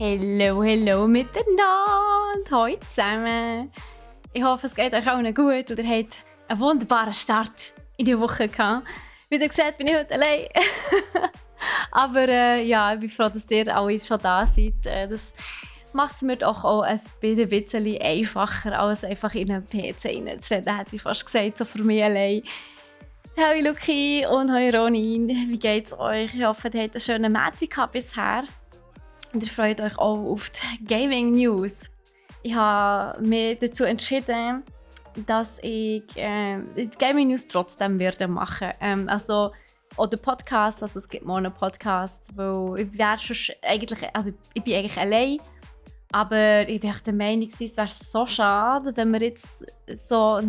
Hallo miteinander, hallo zusammen. Ich hoffe, es geht euch allen gut und ihr habt einen wunderbaren Start in die Woche gehabt. Wie ihr seht, bin ich heute allein. Aber ich bin froh, dass ihr alle schon da seid. Das macht es mir doch auch ein bisschen einfacher, als einfach in einen PC reinzureden, hätte ich fast gesagt, so für mich allein. Hallo Luki und hallo Ronin, wie geht's euch? Ich hoffe, ihr habt einen schönen März gehabt bisher. Und ihr freut euch auch auf die Gaming News. Ich habe mich dazu entschieden, dass ich die Gaming News trotzdem werde machen. Also auch den Podcast, also es gibt morgen einen Podcast, weil ich wäre schon eigentlich, also ich bin eigentlich allein, aber ich bin der Meinung, es wäre so schade, wenn wir jetzt so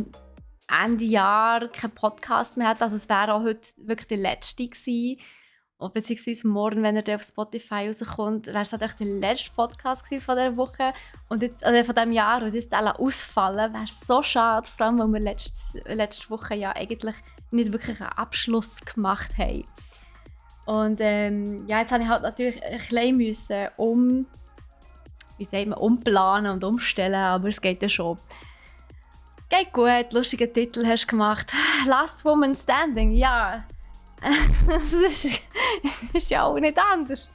Ende Jahr keinen Podcast mehr hätten. Also es wäre auch heute wirklich der letzte gewesen. Beziehungsweise morgen, wenn er auf Spotify rauskommt, wäre es halt echt der letzte Podcast von dieser Woche und jetzt, von diesem Jahr. Und jetzt ausfallen, wäre so schade, vor allem, weil wir letzte Woche ja eigentlich nicht wirklich einen Abschluss gemacht haben. Und jetzt habe ich halt natürlich ein bisschen umplanen und umstellen, aber es geht ja schon. Geht gut, lustigen Titel hast du gemacht. Last Woman Standing, ja. Es ist ja auch nicht anders.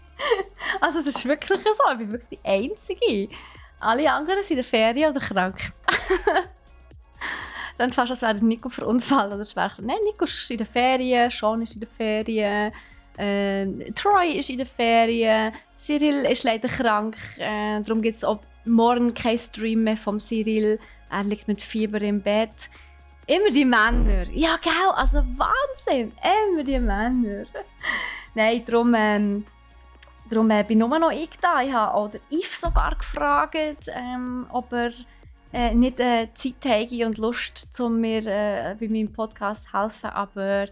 Also es ist wirklich so, ich bin wirklich die Einzige. Alle anderen sind in der Ferien oder krank. Dann fast, als wäre Nico verunfallen. Nein, Nico ist in der Ferien, Sean ist in der Ferien, Troy ist in der Ferien, Cyril ist leider krank. Darum gibt es auch morgen keinen Stream mehr vom Cyril. Er liegt mit Fieber im Bett. Immer die Männer. Ja, genau. Also Wahnsinn. Immer die Männer. Nein, darum bin nur noch ich da. Ich habe auch den Yves sogar gefragt, ob er nicht Zeit hätte und Lust, um mir bei meinem Podcast zu helfen. Aber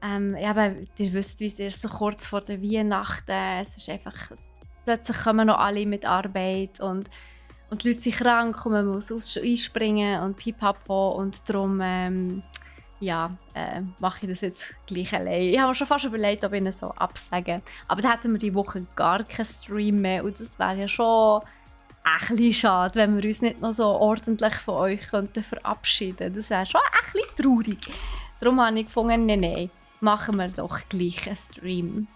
ihr wisst, wie es ist, so kurz vor der Weihnachten. Es ist einfach, plötzlich kommen noch alle mit Arbeit und die Leute sind krank und man muss einspringen und pipapo und darum mache ich das jetzt gleich allein. Ich habe mir schon fast überlegt, ob ich ihn so absage. Aber dann hätten wir die Woche gar keinen Stream mehr und das wäre ja schon ein bisschen schade, wenn wir uns nicht noch so ordentlich von euch verabschieden könnten. Das wäre schon ein bisschen traurig. Darum habe ich gefunden, nein, machen wir doch gleich einen Stream.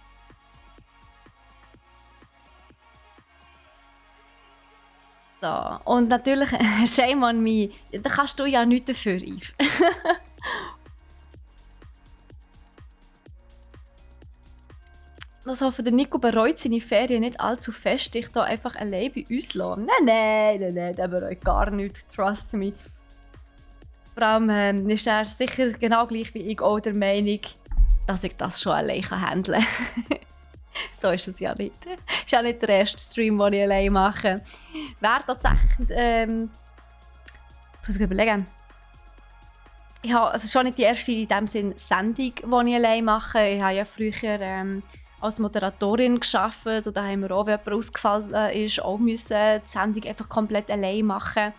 So. Und natürlich, shame on me, da kannst du ja nichts dafür, Yves. Ich hoffe, der Nico bereut seine Ferien nicht allzu fest, dich da einfach allein bei uns lassen. Nein, der bereut gar nichts, trust me. Vor allem ist er sicher genau gleich wie ich auch der Meinung, dass ich das schon allein handeln kann. So ist es ja nicht. Ist ja nicht der erste Stream, den ich allein mache. Wäre tatsächlich. Ich muss überlegen. Es ist schon nicht die erste in dem Sinn Sendung, die ich allein mache. Ich habe ja früher als Moderatorin gearbeitet und da haben wir auch, wenn jemand ausgefallen ist, auch müssen die Sendung einfach komplett allein machen.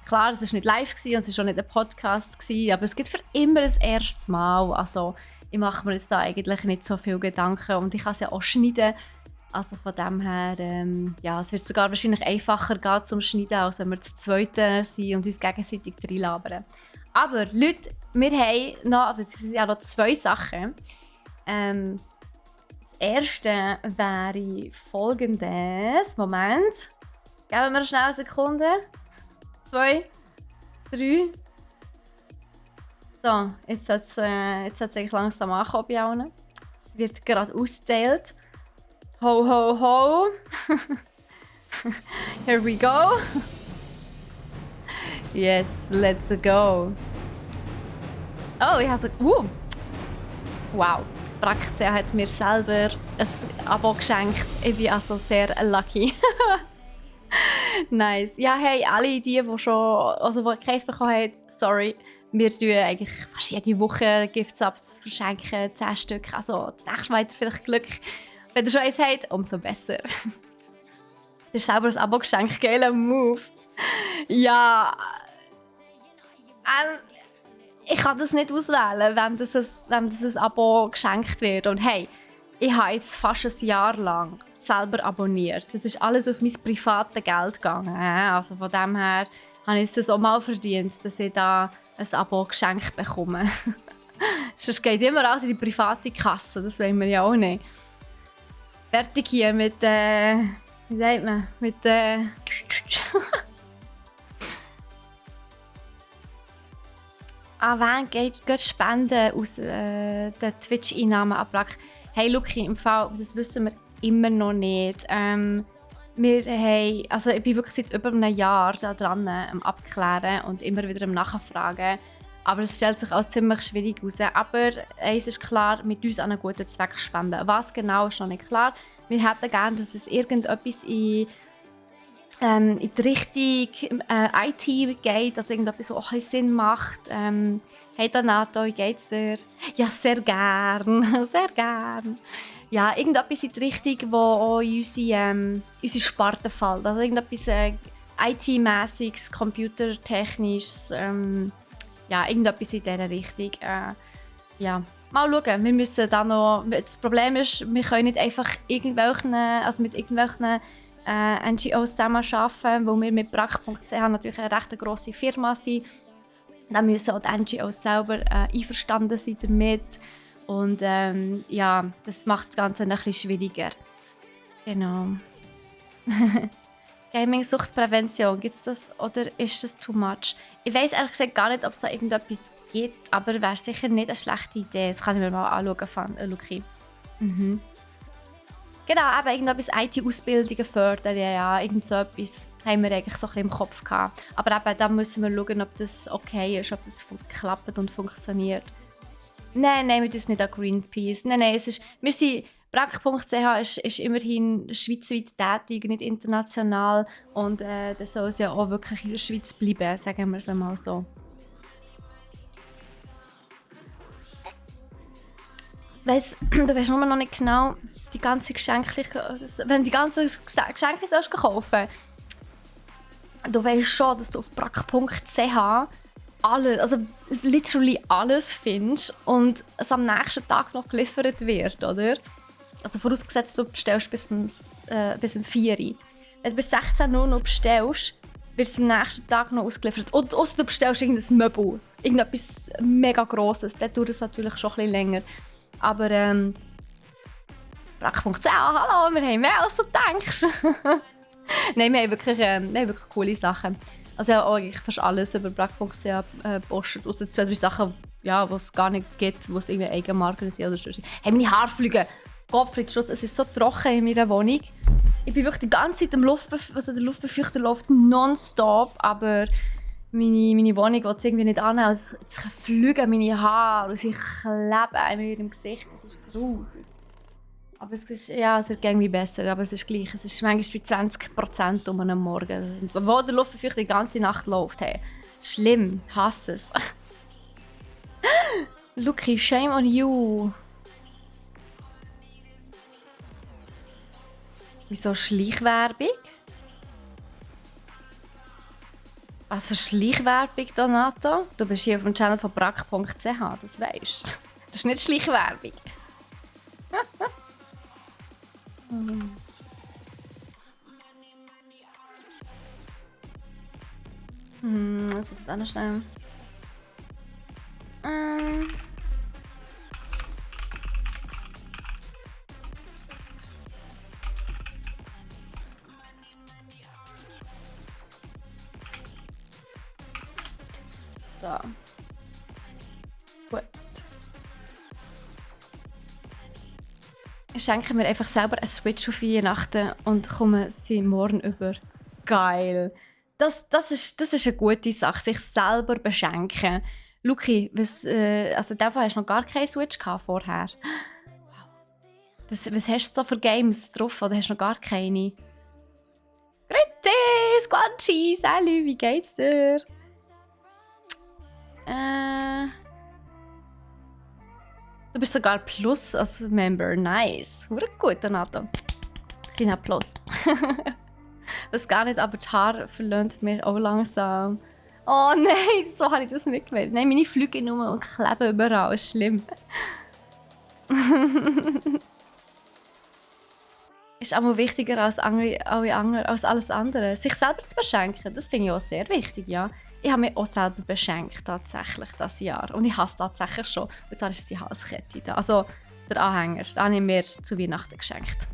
Klar, es war nicht live und es war auch nicht ein Podcast, aber es gibt für immer ein erstes Mal. Also, ich mache mir jetzt da eigentlich nicht so viel Gedanken und ich kann es ja auch schneiden. Also von dem her, es wird sogar wahrscheinlich einfacher gehen zum Schneiden, als wenn wir das Zweite sind und uns gegenseitig reinlabern. Aber Leute, wir haben noch zwei Sachen. Das erste wäre folgendes. Moment. Geben wir schnell eine Sekunde. 2, 3. So, jetzt hat es eigentlich langsam angekommen bei allen. Es wird gerade ausgeteilt. Ho, ho, ho. Here we go. Yes, let's go. Oh, ich habe so... Wow. Praktia hat mir selber ein Abo geschenkt. Ich bin also sehr lucky. Nice. Ja, hey, alle die keins bekommen haben, sorry. Wir tun eigentlich fast jede Woche Gift-Subs verschenken, 10 Stück. Also das nächste Mal habt ihr vielleicht Glück. Wenn ihr schon eins habt, umso besser. Das ist selber ein Abo geschenkt, geiler Move. Ja. Ich kann das nicht auswählen, wem das ein Abo geschenkt wird. Und hey, ich habe jetzt fast ein Jahr lang selber abonniert. Das ist alles auf mein privates Geld gegangen. Also von dem her habe ich es auch mal verdient, dass ich da ein Abo geschenkt bekomme. Sonst geht immer alles in die private Kasse, das wollen wir ja auch nicht. Fertig hier mit, wie sagt man, mit, wen geht Spenden aus den Twitch-Einnahmen ab? Hey Luki, im Fall, das wissen wir immer noch nicht. Wir haben, also ich bin wirklich seit über einem Jahr da dran am Abklären und immer wieder am Nachfragen. Aber es stellt sich als ziemlich schwierig heraus. Aber eins ist klar, mit uns an einen guten Zweck spenden. Was genau, ist noch nicht klar. Wir hätten gerne, dass es irgendetwas in die Richtung IT geht, dass irgendetwas so auch ein Sinn macht. Hey Donato, wie geht's dir? Ja, sehr gern, sehr gern. Ja, irgendetwas in die Richtung, wo auch in unsere Sparte fällt. Also irgendetwas IT-mässiges, computertechnisches, ja, irgendetwas in dieser Richtung. Ja, mal schauen. Wir müssen da noch... Das Problem ist, wir können nicht einfach mit irgendwelchen NGOs zusammenarbeiten, weil wir mit brack.ch natürlich eine recht grosse Firma sind. Dann müssen auch die NGOs selber einverstanden sein damit. Und ja, das macht das Ganze ein bisschen schwieriger. Genau. Gaming-Suchtprävention, gibt es das oder ist das too much? Ich weiss ehrlich gesagt gar nicht, ob es da irgendetwas gibt, aber wäre sicher nicht eine schlechte Idee. Das kann ich mir mal anschauen, Luki. Mhm. Genau, eben irgendetwas IT-Ausbildungen fördern, ja, irgend so etwas haben wir eigentlich so ein bisschen im Kopf gehabt. Aber eben, da müssen wir schauen, ob das okay ist, ob das klappt und funktioniert. Nein, wir tun es nicht an Greenpeace. Nein, es ist, wir sind, brack.ch ist immerhin schweizweit tätig, nicht international. Und das soll es ja auch wirklich in der Schweiz bleiben, sagen wir es einmal so. Du weißt nur noch nicht genau, die ganze wenn du die ganzen Geschenke sollst kaufen, du weißt schon, dass du auf brack.ch alles, also literally alles findest und es am nächsten Tag noch geliefert wird, oder? Also vorausgesetzt, du bestellst bis um 4 Uhr. Wenn du bis 16 Uhr noch bestellst, wird es am nächsten Tag noch ausgeliefert. Und ausser du bestellst irgendein Möbel, irgendetwas mega Grosses, dann dauert es natürlich schon ein bisschen länger. Aber brack.ch, hallo, wir haben mehr als du denkst. Nein, wir haben wirklich coole Sachen. Also ja, eigentlich fast alles über brack.ch postet, außer 2, 3 Sachen, ja, die es gar nicht gibt, wo es irgendwie Eigenmarken sind oder so. Hey, meine Haare fliegen! Gottfried Schutz, es ist so trocken in meiner Wohnung. Ich bin wirklich die ganze Zeit der Luftbefeuchter läuft nonstop, aber meine Wohnung will es irgendwie nicht annehmen. Es fliegen meine Haare und sie kleben in meinem Gesicht. Das ist gruselig. Aber es wird irgendwie besser, aber es ist gleich. Es ist manchmal bei 20% um einen Morgen. Wo der Luftbefeuchter die ganze Nacht läuft. Hey. Schlimm, ich hasse es. Luki, shame on you. Wieso Schleichwerbung? Was für Schleichwerbung, Donato? Du bist hier auf dem Channel von brack.ch, das weisst du. Das ist nicht Schleichwerbung. Was ist da noch schnell? So. Gut. Ich schenke mir einfach selber eine Switch auf Weihnachten und komme sie morgen über. Geil. Das ist eine gute Sache, sich selber beschenken. Luki, also in dem Fall hast du noch gar keine Switch gehabt vorher. Was hast du so für Games drauf oder hast du noch gar keine? Grüezi, Squanchy, salut, wie geht's dir? Du bist sogar Plus als Member. Nice. Gut, Donato. Kleiner Applaus. Das gar nicht, aber die Haare verlöhnt mich auch langsam. Oh nein, so habe ich das nicht gemeint. Nein, meine Flüge nur und kleben überall. Ist schlimm. ist auch wichtiger als als alles andere. Sich selber zu beschenken, das finde ich auch sehr wichtig, ja. Ich habe mich auch selber beschenkt, tatsächlich, dieses Jahr. Und ich habe es tatsächlich schon. Und zwar ist es die Halskette da. Also der Anhänger. Den habe ich mir zu Weihnachten geschenkt.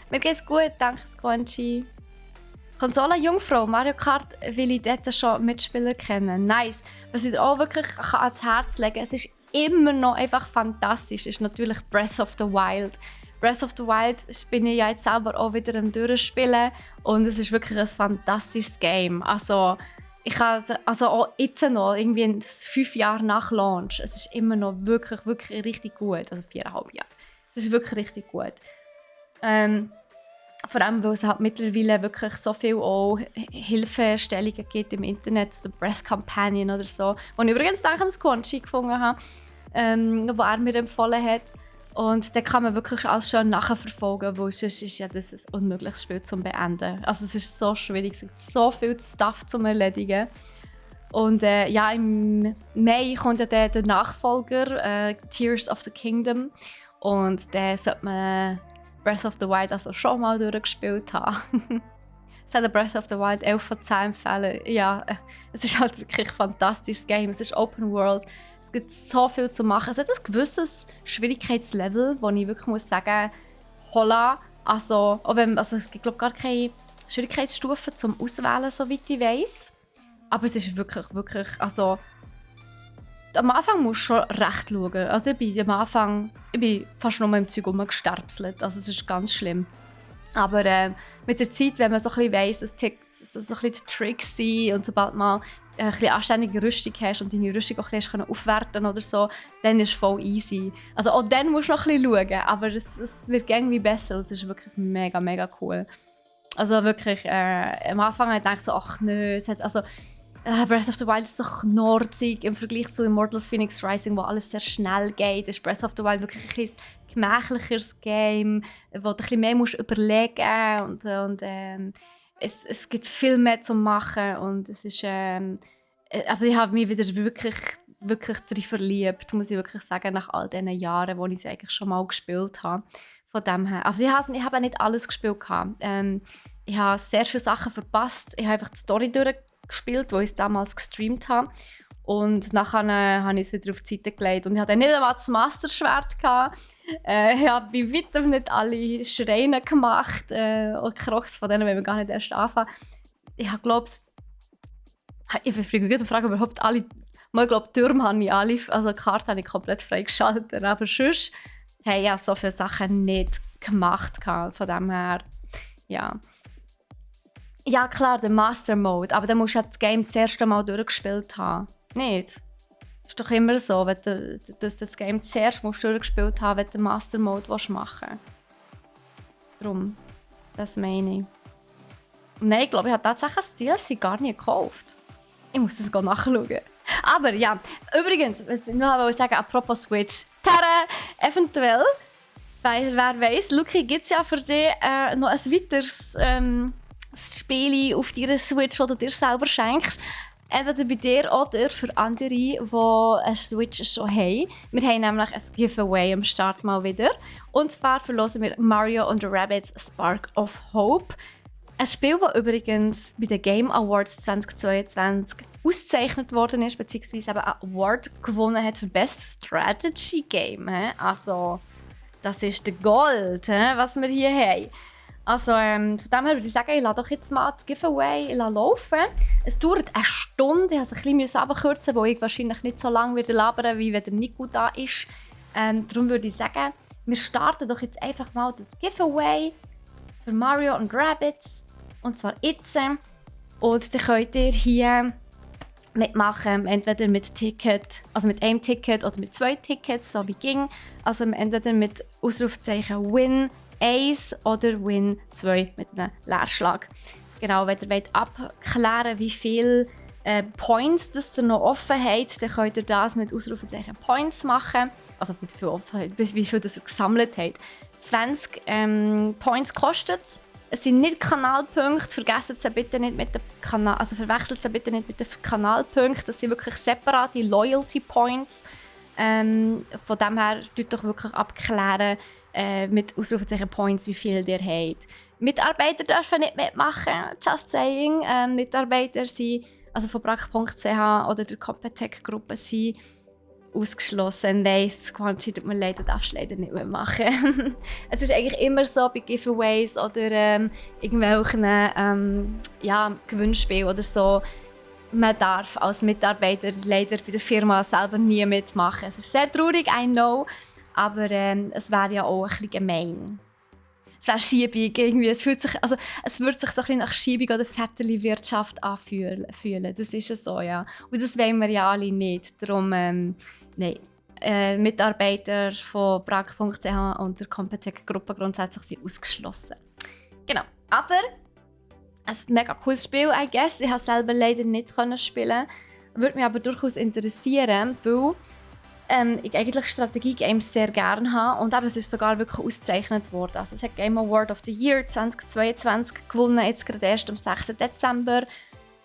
Mir geht's gut, danke Squanchy. Konsole-Jungfrau, Mario Kart will ich dort schon Mitspieler kennen. Nice. Was ich dir auch wirklich ans Herz legen kann, es ist immer noch einfach fantastisch, ist natürlich Breath of the Wild. Breath of the Wild bin ich ja jetzt selber auch wieder am Durchspielen und es ist wirklich ein fantastisches Game. Also ich habe auch jetzt noch, irgendwie in 5 Jahren nach Launch, es ist immer noch wirklich, wirklich richtig gut. Also 4,5 Jahre. Es ist wirklich richtig gut. Vor allem, weil es halt mittlerweile wirklich so viele auch Hilfestellungen gibt im Internet, so Breath Companion oder so, wo ich übrigens dank dem Squanchy gefunden habe, wo er mir empfohlen hat. Und da kann man wirklich alles schön nachverfolgen, weil sonst ist ja das ein unmögliches Spiel zum Beenden. Also es ist so schwierig, es gibt so viel Stuff zum Erledigen. Und ja, im Mai kommt ja der Nachfolger, Tears of the Kingdom. Und den sollte man Breath of the Wild also schon mal durchgespielt haben. Ich soll Breath of the Wild 11 von 10 empfehlen. Ja, es ist halt wirklich ein fantastisches Game. Es ist Open World. Es gibt so viel zu machen. Es hat ein gewisses Schwierigkeitslevel, wo ich wirklich muss sagen, holla. Also, es gibt gar keine Schwierigkeitsstufen zum Auswählen, soweit ich weiss. Aber es ist wirklich, also am Anfang musst du schon recht schauen. Also ich bin fast nur im Zeug rumgesterbselt. Also es ist ganz schlimm. Aber mit der Zeit, wenn man so ein bisschen weiss, dass das so ein bisschen die Tricks sind und sobald man ein bisschen anständige Rüstung hast und deine Rüstung auch ein bisschen aufwerten oder so, dann ist es voll easy. Also auch dann musst du noch ein bisschen schauen, aber es wird irgendwie besser und es ist wirklich mega, mega cool. Also wirklich, am Anfang habe ich gedacht so, ach nö, es hat also Breath of the Wild ist so knorzig im Vergleich zu Immortals Phoenix Rising, wo alles sehr schnell geht. Ist Breath of the Wild wirklich ein gemächlicheres Game, wo du ein bisschen mehr musst überlegen und es gibt viel mehr zu machen und es ist aber ich habe mich wieder wirklich darin verliebt, muss ich wirklich sagen, nach all diesen Jahren, wo ich es eigentlich schon mal gespielt habe. Von dem her. Also ich habe nicht alles gespielt. Ich habe sehr viele Sachen verpasst. Ich habe einfach die Story durchgespielt, wo ich es damals gestreamt habe. Und nachher habe ich es wieder auf die Seite gelegt. Und ich hatte nicht einmal das Masterschwert. Ich habe bei weitem nicht alle Schreine gemacht. Und Crocs, von denen wollen wir gar nicht erst anfangen. Ich glaube, ich frage überhaupt alle. Ich glaube, Türme habe ich alle, also die Karte habe ich komplett freigeschaltet. Aber sonst habe ich so viele Sachen nicht gemacht. Von dem her, ja. Ja, klar, der Master Mode. Aber dann musst du das Game das erste Mal durchgespielt haben. Nicht? Das ist doch immer so, wenn du das Game zuerst durchgespielt haben, wenn du den Master Mode machen willst. Darum, das meine ich. Nein, ich glaube, ich habe tatsächlich das DLC gar nicht gekauft. Ich muss das nachschauen. Aber ja, übrigens, was ich noch sagen, apropos Switch. Tada! Eventuell, weil wer weiss, Luki, gibt es ja für dich noch ein weiteres Spiel auf deiner Switch, das du dir selber schenkst. Entweder bei dir oder für andere, die eine Switch schon haben. Wir haben nämlich ein Giveaway am Start mal wieder. Und zwar verlosen wir Mario und Rabbids Spark of Hope. Ein Spiel, das übrigens bei den Game Awards 2022 ausgezeichnet worden ist, beziehungsweise eben einen Award gewonnen hat für Best Strategy Game. Also, das ist der Gold, was wir hier haben. Also, von dem her würde ich sagen, ich lasse doch jetzt mal das Giveaway laufen. Es dauert eine Stunde. Ich musste es ein bisschen abkürzen, weil ich wahrscheinlich nicht so lange labern wie wenn der Nico da ist. Darum würde ich sagen, wir starten doch jetzt einfach mal das Giveaway für Mario und Rabbids. Und zwar jetzt. Und dann könnt ihr hier mitmachen, entweder mit Ticket, also mit einem Ticket oder mit 2 Tickets, so wie ging. Also entweder mit Ausrufezeichen Win 1 oder Win 2 mit einem Leerschlag. Genau, wenn ihr wollt abklären, wie viele Points das ihr noch offen habt, dann könnt ihr das mit Ausrufezeichen Points machen. Also wie viel das ihr gesammelt habt. 20 Points kostet es. Es sind nicht Kanalpunkte, verwechselt sie bitte nicht mit den Kanalpunkten. Das sind wirklich separate Loyalty Points. Von dem her tut doch wirklich abklären, mit Ausrufezeichen Points, wie viel ihr habt. Mitarbeiter dürfen nicht mitmachen, just saying. Mitarbeiter sind, also von brack.ch oder der Competech-Gruppe sind ausgeschlossen. Nein, Squanchy, tut mir leid, du darfst leider nicht mitmachen. Es ist eigentlich immer so bei Giveaways oder irgendwelchen Gewinnspielen oder so. Man darf als Mitarbeiter leider bei der Firma selber nie mitmachen. Es ist sehr traurig, I know, aber es wäre ja auch ein bisschen gemein. Es wäre Schiebung irgendwie. Es würde sich so ein bisschen nach Schiebung oder Vetterli-Wirtschaft anfühlen. Das ist es so, ja. Und das wollen wir ja alle nicht. Darum, nein. Mitarbeiter von brack.ch und der Competech-Gruppe grundsätzlich sind ausgeschlossen. Genau. Aber ein mega cooles Spiel, I guess. Ich konnte es selber leider nicht spielen. Würde mich aber durchaus interessieren, weil ich eigentlich Strategie-Games sehr gerne habe. Und eben, es ist sogar wirklich ausgezeichnet worden. Also, es hat Game Award of the Year 2022 gewonnen, jetzt gerade erst am 6. Dezember.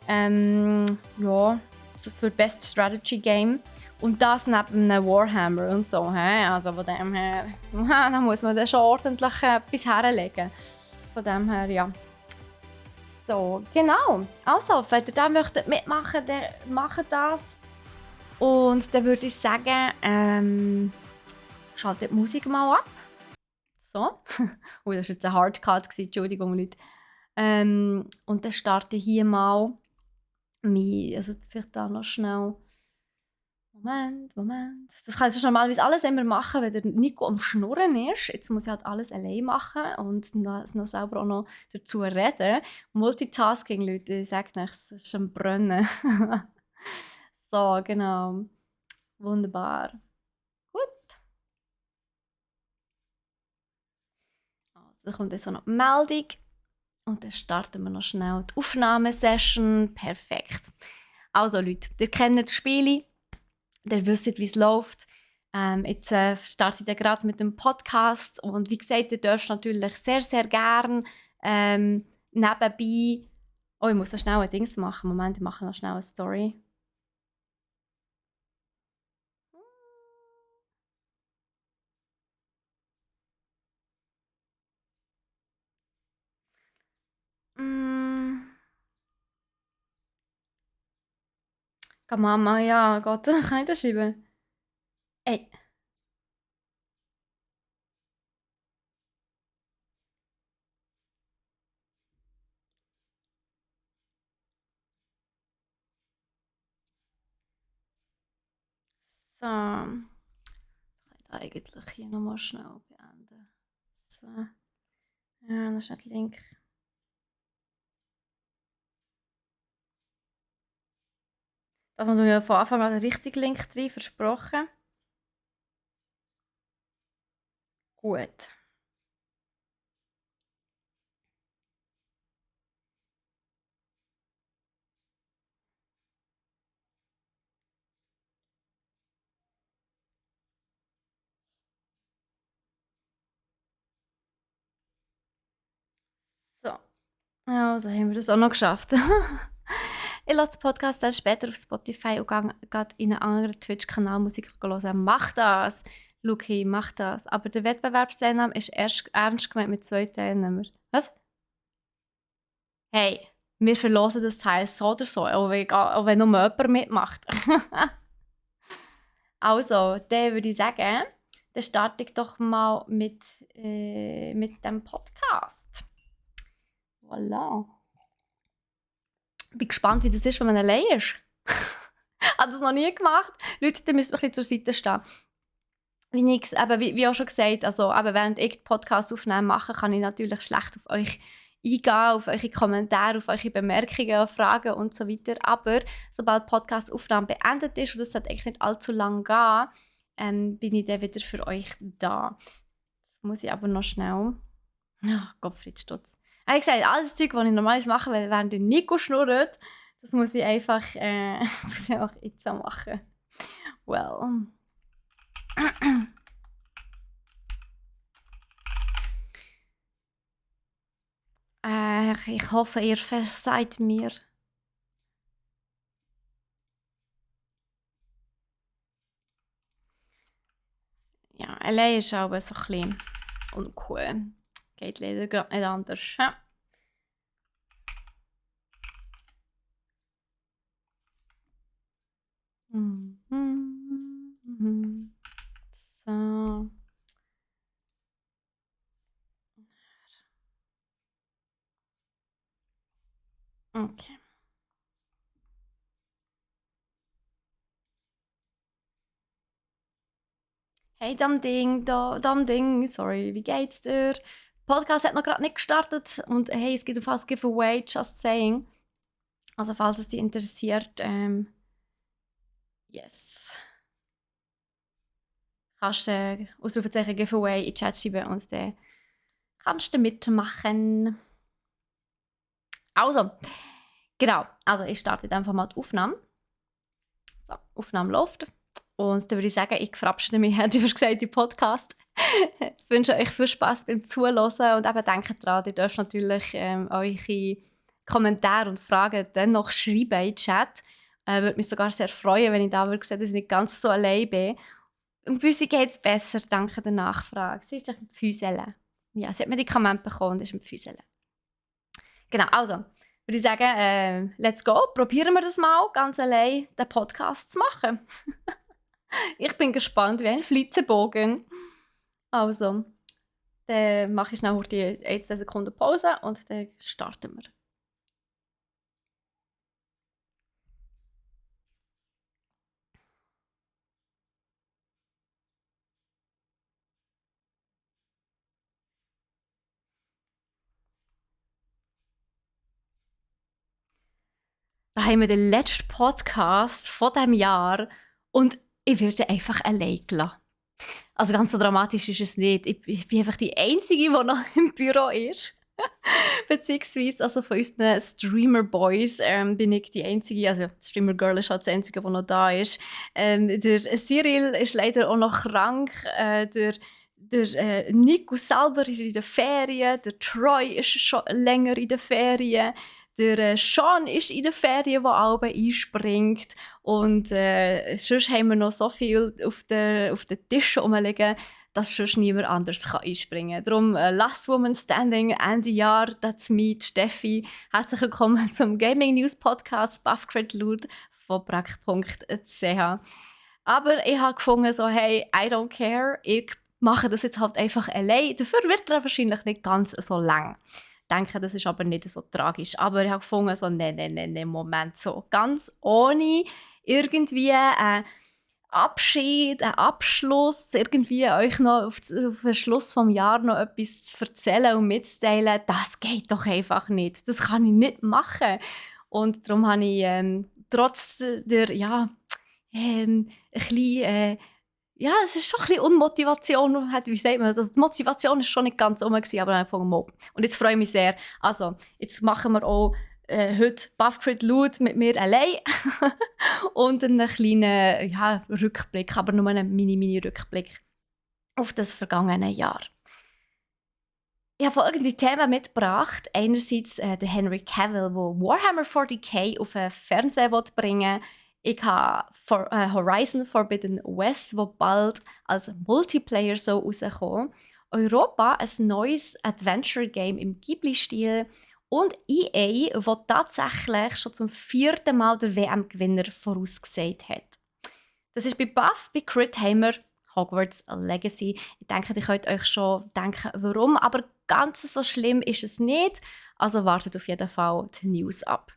Ja, so für Best Strategy Game. Und das neben einem Warhammer und so. Also von dem her, da muss man dann schon ordentlich etwas herlegen. Von dem her, ja. So, genau. Also, wenn ihr da möchtet mitmachen, dann macht das. Und dann würde ich sagen, schaltet die Musik mal ab. So. Oh, das war jetzt ein Hardcut, Entschuldigung, Leute. Und dann starte ich hier mal also vielleicht da noch schnell. Moment. Das kann ich normalerweise alles immer machen, wenn der Nico am Schnurren ist. Jetzt muss ich halt alles allein machen und noch selber auch noch dazu reden. Multitasking, Leute, ich sage nichts, es ist am Brennen. So, genau. Wunderbar. Gut. Also, dann kommt jetzt so noch die Meldung. Und dann starten wir noch schnell die Aufnahmesession. Perfekt. Also Leute, ihr kennt die Spiele. Ihr wisst, wie es läuft. Jetzt starte ich gerade mit dem Podcast. Und wie gesagt, ihr dürft natürlich sehr, sehr gerne nebenbei... Oh, ich muss noch schnell ein Dings machen. Moment, ich mache noch schnell eine Story. Mama, ja, Gott, kann ich das schreiben? Ey. So. Ich kann eigentlich hier nochmal schnell beenden. So. Ja, das ist nicht Link. Das haben wir ja von Anfang an den richtigen Link drin, versprochen. Gut. So. Also haben wir das auch noch geschafft. Ich lasse den Podcast dann später auf Spotify und gehe in einen anderen Twitch-Kanal Musik hören. Mach das! Luki, mach das. Aber der Wettbewerbsteilnahme ist erst ernst gemeint mit 2 Teilnehmern. Was? Hey, wir verlosen das Teil so oder so, auch wenn nur jemand mitmacht. Also, dann würde ich sagen, dann starte ich doch mal mit dem Podcast. Voilà. Ich bin gespannt, wie das ist, wenn man allein ist. Ich habe das noch nie gemacht. Leute, da müssen wir ein bisschen zur Seite stehen. Wie auch schon gesagt, also, während ich den Podcast aufnehmen mache, kann ich natürlich schlecht auf euch eingehen, auf eure Kommentare, auf eure Bemerkungen, Fragen und so weiter. Aber sobald die Podcast-Aufnahme beendet ist, und das sollte eigentlich nicht allzu lang gehen, bin ich dann wieder für euch da. Das muss ich aber noch schnell... Ja, Gottfried Stutz. Wie gesagt, alles das Zeug, das ich normalerweise mache, während der Nico schnurrt, das muss ich einfach, das muss ich einfach jetzt machen. Well. Ich hoffe, ihr verzeiht mir. Ja, allein ist auch so klein. Uncool. Geht leider gerade nicht anders. Ja. So. Okay. Hey, Ding, sorry, wie geht's dir? Der Podcast hat noch gerade nicht gestartet und hey, es gibt ein fast Giveaway, just saying. Also falls es dich interessiert, yes. Kannst du Ausrufezeichen Giveaway in den Chat schreiben und dann kannst du mitmachen. Also, genau. Also ich starte einfach mal die Aufnahme. So, Aufnahme läuft. Und dann würde ich sagen, ich verabschiede mich, hätte ich gesagt, im Podcast. Ich wünsche euch viel Spaß beim Zuhören und eben denkt dran, ihr dürft natürlich eure Kommentare und Fragen dann noch schreiben in den Chat. Würde mich sogar sehr freuen, wenn ich da würde sehen, dass ich nicht ganz so allein bin. Und bei uns geht es besser, danke der Nachfrage. Sie ist mit Füßeln. Ja, sie hat Medikamente bekommen und ist mit Füßeln. Genau, also würde ich sagen, let's go. Probieren wir das mal, ganz allein den Podcast zu machen. Ich bin gespannt wie ein Flitzebogen. Also, dann mache ich schnell die 1 Sekunden Pause und dann starten wir. Da haben wir den letzten Podcast von diesem Jahr und ich werde einfach allein gelassen. Also ganz so dramatisch ist es nicht. Ich bin einfach die Einzige, die noch im Büro ist. Beziehungsweise also von unseren Streamer-Boys bin ich die Einzige, also Streamer-Girl ist halt das Einzige, die noch da ist. Der Cyril ist leider auch noch krank. Der Nico selber ist in der Ferien. Der Troy ist schon länger in der Ferien. Der Sean ist in der Ferien, der Alben einspringt. Und sonst haben wir noch so viel auf den Tischen rumliegen, dass sonst niemand anders einspringen kann. Darum Last Woman Standing, Ende Jahr, that's me, Steffi. Herzlich willkommen zum Gaming News Podcast Buffcrit Loot von brack.ch. Aber ich habe gefunden, so, hey, I don't care, ich mache das jetzt halt einfach allein. Dafür wird er wahrscheinlich nicht ganz so lang. Ich denke, das ist aber nicht so tragisch. Aber ich habe gefunden, so, nein, Moment, so ganz ohne irgendwie Abschied, einen Abschluss, irgendwie euch noch auf den Schluss des Jahres noch etwas zu erzählen und mitzuteilen, das geht doch einfach nicht. Das kann ich nicht machen. Und darum habe ich trotz der, ein bisschen, es ist schon ein bisschen Unmotivation, wie sagt man das? Also die Motivation ist schon nicht ganz rum, aber einfach mal. Und jetzt freue ich mich sehr. Also, jetzt machen wir auch heute Buffcrit Loot mit mir allein und einen kleinen Rückblick, aber nur einen Mini-Rückblick auf das vergangene Jahr. Ich habe folgende Themen mitgebracht. Einerseits der Henry Cavill, der Warhammer 40k auf den Fernseher bringen will. Ich habe Horizon Forbidden West, wo bald als Multiplayer so rauskommen. Europa, ein neues Adventure-Game im Ghibli-Stil. Und EA, das tatsächlich schon zum 4. Mal der WM-Gewinner vorausgesagt hat. Das ist bei Buff, bei Crit haben wir Hogwarts Legacy. Ich denke, ihr könnt euch schon denken, warum. Aber ganz so schlimm ist es nicht. Also wartet auf jeden Fall die News ab.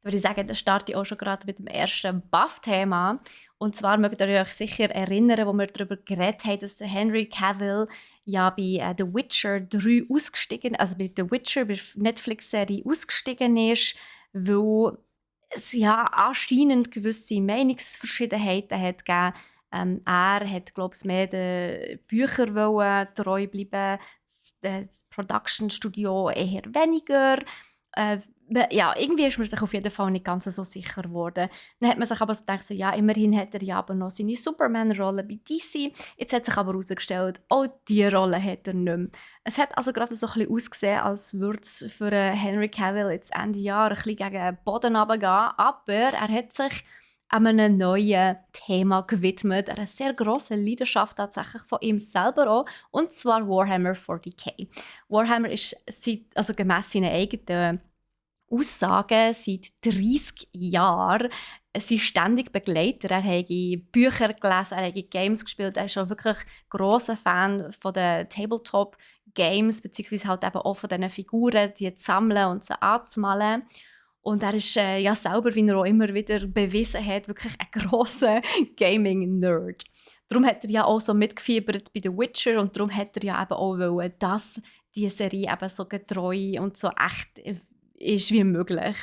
Da würde ich sagen, da starte ich auch schon gerade mit dem ersten Buff-Thema. Und zwar mögt ihr euch sicher erinnern, wo wir darüber geredet haben, dass der Henry Cavill ja bei The Witcher 3 ausgestiegen, also bei The Witcher, bei der Netflix-Serie ausgestiegen ist, weil es ja anscheinend gewisse Meinungsverschiedenheiten hat gegeben. Er hat, glaube ich, mehr den Büchern treu bleiben, das Production-Studio eher weniger. Irgendwie ist man sich auf jeden Fall nicht ganz so sicher geworden. Dann hat man sich aber so gedacht, so, ja, immerhin hat er ja aber noch seine Superman-Rolle bei DC. Jetzt hat sich aber herausgestellt, auch diese Rolle hat er nicht mehr. Es hat also gerade so ein bisschen ausgesehen, als würde es für Henry Cavill jetzt Ende Jahr ein bisschen gegen den Boden runtergehen. Aber er hat sich einem neuen Thema gewidmet, einer sehr grossen Leidenschaft tatsächlich von ihm selber auch, und zwar Warhammer 40k. Warhammer ist also gemäss seinen eigenen Aussagen seit 30 Jahren sind ständig Begleiter. Er hat Bücher gelesen, er hat Games gespielt, er ist auch wirklich grosser Fan von den Tabletop-Games, beziehungsweise halt eben auch von diesen Figuren, die zu sammeln und sie anzumalen. Und er ist ja selber, wie er auch immer wieder bewiesen hat, wirklich ein grosser Gaming-Nerd. Darum hat er ja auch so mitgefiebert bei The Witcher und darum hat er ja eben auch wollen, dass die Serie eben so getreu und so echt ist wie möglich.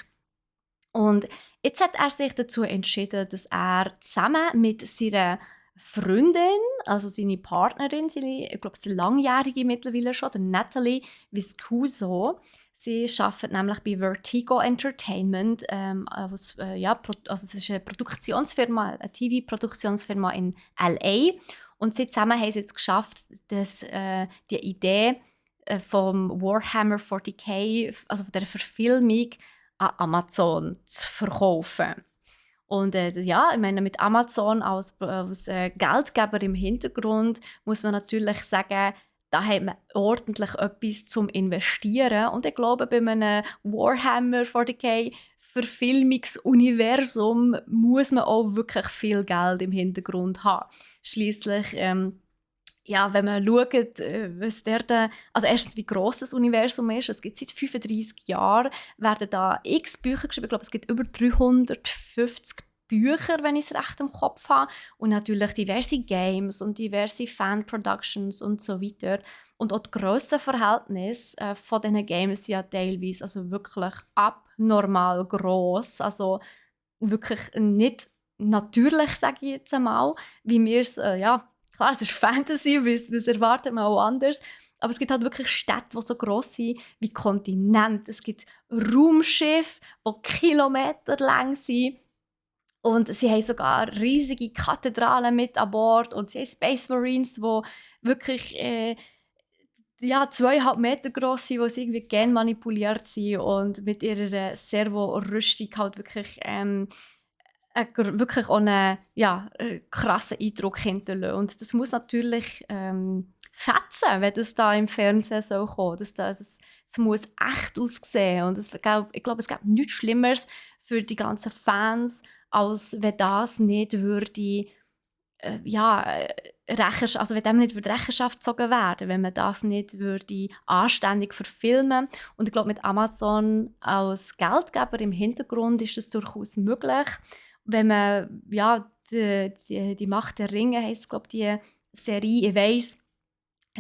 Und jetzt hat er sich dazu entschieden, dass er zusammen mit seiner Freundin, also seine Partnerin, ich glaube, sie langjährige mittlerweile schon, der Natalie Viscuso, sie arbeitet nämlich bei Vertigo Entertainment, also es ist eine Produktionsfirma, eine TV-Produktionsfirma in L.A. Und sie zusammen haben es jetzt geschafft, dass die Idee vom Warhammer 40k, also von der Verfilmung, an Amazon zu verkaufen. Und ja, ich meine, mit Amazon als Geldgeber im Hintergrund muss man natürlich sagen, da hat man ordentlich etwas zum Investieren. Und ich glaube, bei einem Warhammer 40k Verfilmungsuniversum muss man auch wirklich viel Geld im Hintergrund haben. Schliesslich ja, wenn man schaut, was also erstens, wie gross das Universum ist. Es gibt seit 35 Jahren, werden da x Bücher geschrieben. Ich glaube, es gibt über 350 Bücher, wenn ich es recht im Kopf habe. Und natürlich diverse Games und diverse Fan-Productions und so weiter. Und auch die Grössenverhältnisse von diesen Games sind ja teilweise also wirklich abnormal gross. Also wirklich nicht natürlich, sage ich jetzt einmal, wie wir es, ja, klar, es ist Fantasy, was erwartet man auch anders. Aber es gibt halt wirklich Städte, die so gross sind wie Kontinente. Es gibt Raumschiffe, die kilometerlang sind. Und sie haben sogar riesige Kathedralen mit an Bord. Und sie haben Space Marines, die wirklich ja, 2,5 Meter gross sind, die irgendwie genmanipuliert sind und mit ihrer Servo-Rüstung halt wirklich wirklich auch einen ja, krassen Eindruck hinterlassen. Und das muss natürlich fetzen, wenn das da im Fernsehen so kommt. Das muss echt aussehen. Und ich glaube, es gibt nichts Schlimmeres für die ganzen Fans, als wenn das nicht würde also wenn dem nicht Rechenschaft gezogen werden, wenn man das nicht würde anständig verfilmen. Und ich glaube, mit Amazon als Geldgeber im Hintergrund ist das durchaus möglich. Wenn man, ja, die Macht der Ringe heisst, glaube die Serie, ich weiss,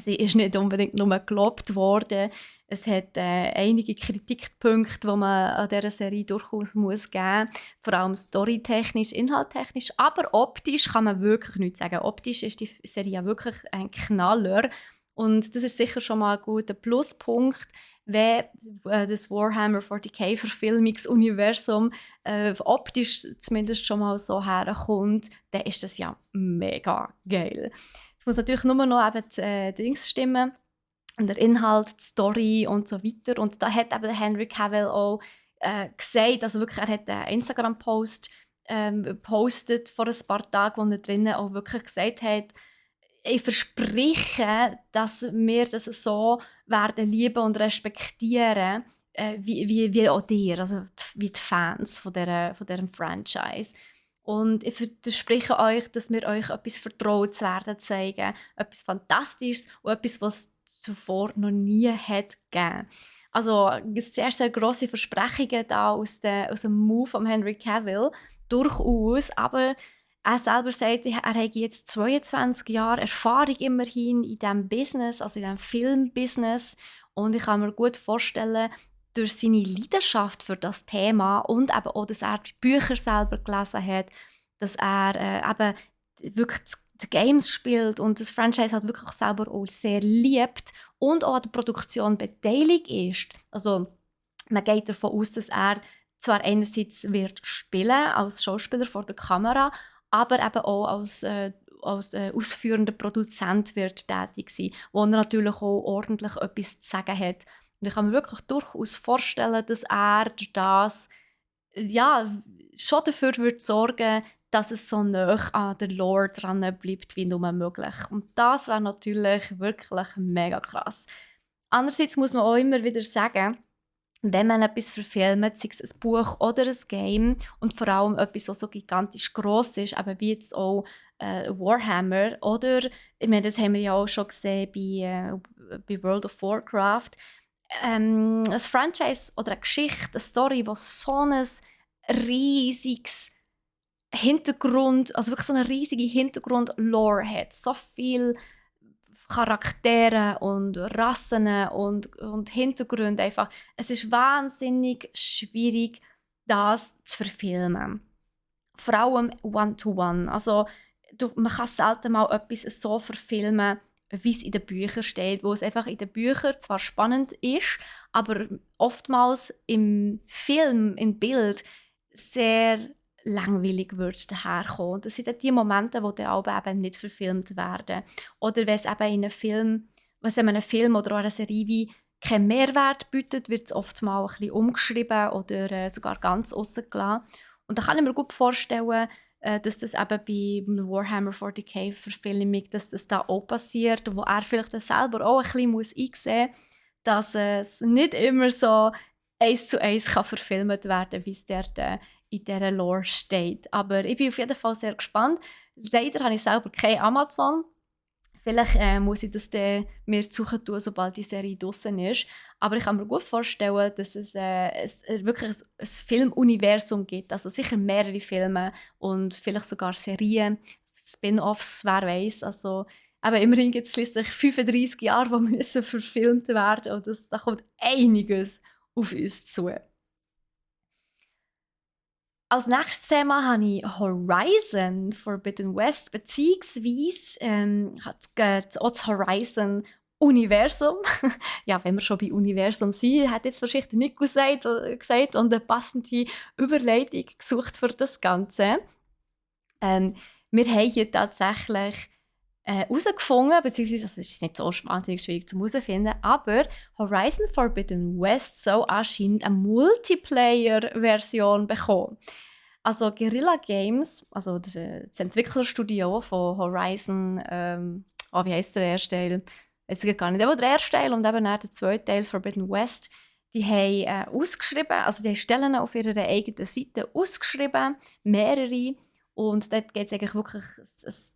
sie ist nicht unbedingt nur gelobt worden. Es hat einige Kritikpunkte, die man an dieser Serie durchaus muss geben muss. Vor allem storytechnisch, inhalttechnisch. Aber optisch kann man wirklich nichts sagen. Optisch ist die Serie ja wirklich ein Knaller. Und das ist sicher schon mal ein guter Pluspunkt, wenn das Warhammer 40k Verfilmungsuniversum optisch zumindest schon mal so herkommt, dann ist das ja mega geil. Es muss natürlich nur noch eben die Dings stimmen, der Inhalt, die Story und so weiter. Und da hat eben Henry Cavill auch gesagt, also wirklich, er hat einen Instagram-Post gepostet vor ein paar Tagen, wo er drinnen auch wirklich gesagt hat, ich verspreche, dass wir das so werden lieben und respektieren, wie auch dir, also wie die Fans von diesem Franchise. Und ich verspreche euch, dass wir euch etwas Vertrautes werden zeigen, etwas Fantastisches und etwas, was es zuvor noch nie hat gegeben. Also sehr, sehr grosse Versprechungen da aus dem Move von Henry Cavill, durchaus, aber er selber sagt, er hat jetzt 22 Jahre Erfahrung immerhin in diesem Business, also in diesem Filmbusiness. Und ich kann mir gut vorstellen, durch seine Leidenschaft für das Thema und eben auch, dass er die Bücher selber gelesen hat, dass er eben wirklich die Games spielt und das Franchise halt wirklich selber auch sehr liebt und auch an der Produktion beteiligt ist. Also man geht davon aus, dass er zwar einerseits wird spielen als Schauspieler vor der Kamera, aber eben auch als ausführender Produzent wird tätig sein, wo er natürlich auch ordentlich etwas zu sagen hat. Und ich kann mir wirklich durchaus vorstellen, dass er durch das ja, schon dafür würde sorgen, dass es so nah an der Lore dran bleibt wie nur möglich. Und das wäre natürlich wirklich mega krass. Andererseits muss man auch immer wieder sagen, wenn man etwas verfilmt, sei es ein Buch oder ein Game und vor allem etwas, was so gigantisch gross ist, eben wie jetzt auch Warhammer oder, ich meine, das haben wir ja auch schon gesehen bei World of Warcraft, ein Franchise oder eine Geschichte, eine Story, die so ein riesiges Hintergrund, also wirklich so eine riesige Hintergrund-Lore hat, so viel Charaktere und Rassen und Hintergründe einfach. Es ist wahnsinnig schwierig, das zu verfilmen. Vor allem One-to-One. Also, man kann selten mal etwas so verfilmen, wie es in den Büchern steht, wo es einfach in den Büchern zwar spannend ist, aber oftmals im Film, im Bild, sehr langweilig wird daherkommen. Und das sind dann die Momente, wo die Alben eben nicht verfilmt werden. Oder wenn es eben in einem Film, was in einem Film oder auch einer Serie wie keinen Mehrwert bietet, wird es oft mal ein bisschen umgeschrieben oder sogar ganz rausgelassen. Und da kann ich mir gut vorstellen, dass das eben bei Warhammer 40k Verfilmung, dass das da auch passiert, wo er vielleicht dann selber auch ein bisschen einsehen muss, dass es nicht immer so eins zu eins kann verfilmt werden, wie es dort in dieser Lore steht. Aber ich bin auf jeden Fall sehr gespannt. Leider habe ich selber kein Amazon. Vielleicht muss ich das dann mir suchen tun, sobald die Serie draussen ist. Aber ich kann mir gut vorstellen, dass es wirklich ein Filmuniversum gibt. Also sicher mehrere Filme und vielleicht sogar Serien, Spin-offs, wer weiß. Also, aber immerhin gibt es schließlich 35 Jahre, die müssen verfilmt werden und da kommt einiges auf uns zu. Als nächstes Thema habe ich Horizon Forbidden West, beziehungsweise hat auch das Horizon-Universum. Ja, wenn wir schon bei Universum sind, hat jetzt wahrscheinlich Nico gesagt und eine passende Überleitung gesucht für das Ganze. Wir haben hier tatsächlich herausgefunden, beziehungsweise also es ist nicht so wahnsinnig schwierig zu herausfinden, aber Horizon Forbidden West soll anscheinend eine Multiplayer-Version bekommen. Also Guerrilla Games, also das Entwicklerstudio von Horizon, wie heisst der erste Teil? Jetzt gar nicht, aber der erste Teil und eben der zweite Teil, Forbidden West, die haben ausgeschrieben, also die haben Stellen auf ihrer eigenen Seite ausgeschrieben, mehrere. Und dort geht es eigentlich wirklich,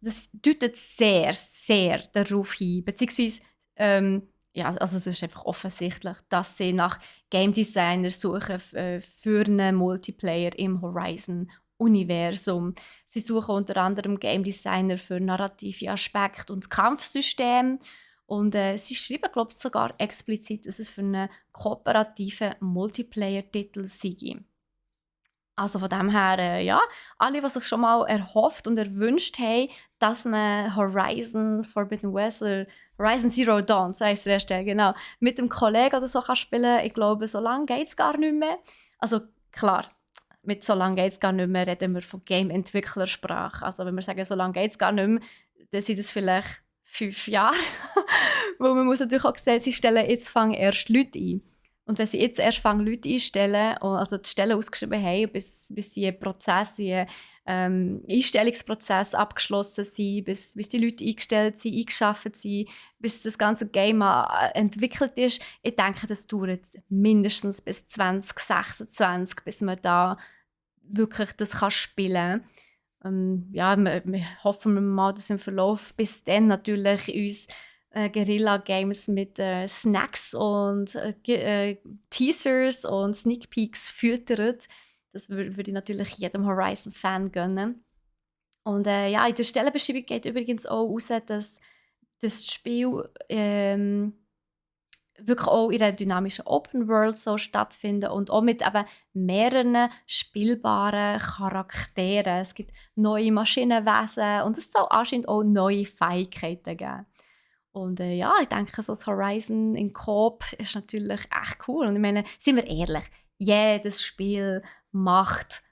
das deutet sehr, sehr darauf hin, beziehungsweise, ja, also es ist einfach offensichtlich, dass sie nach Game Designer suchen für einen Multiplayer im Horizon-Universum. Sie suchen unter anderem Game Designer für narrative Aspekte und Kampfsystem. Und sie schreiben, glaube ich, sogar explizit, dass es für einen kooperativen Multiplayer-Titel sei. Also von dem her, ja, alle, die sich schon mal erhofft und erwünscht haben, dass man Horizon Forbidden West oder Horizon Zero Dawn, so heisst der erste, genau, mit einem Kollegen oder so kann spielen, ich glaube, so lange geht es gar nicht mehr. Also klar, mit so lange geht es gar nicht mehr, reden wir von Game-Entwicklersprache. Also wenn wir sagen, so lange geht es gar nicht mehr, dann sind es vielleicht 5 Jahre. Weil man muss natürlich auch sehen, sie stellen jetzt fangen erst Leute ein. Und wenn sie jetzt erst fangen, Leute einstellen, also die Stellen ausgeschrieben haben, bis sie Einstellungsprozess abgeschlossen sind, bis die Leute eingestellt sind, eingeschafft sind, bis das ganze Game entwickelt ist, ich denke, das dauert mindestens bis 2026, bis man da wirklich das kann spielen kann. Ja, wir hoffen mal, dass im Verlauf bis dann natürlich uns Guerilla Games mit Snacks und Teasers und Sneak Peeks füttert. Das würde ich natürlich jedem Horizon-Fan gönnen. Und ja, in der Stellenbeschreibung geht übrigens auch raus, dass das Spiel wirklich auch in einer dynamischen Open World so stattfinden und auch mit eben mehreren spielbaren Charakteren. Es gibt neue Maschinenwesen und es soll anscheinend auch neue Fähigkeiten geben. Und ja, ich denke, so das Horizon in Coop ist natürlich echt cool. Und ich meine, sind wir ehrlich, jedes Spiel macht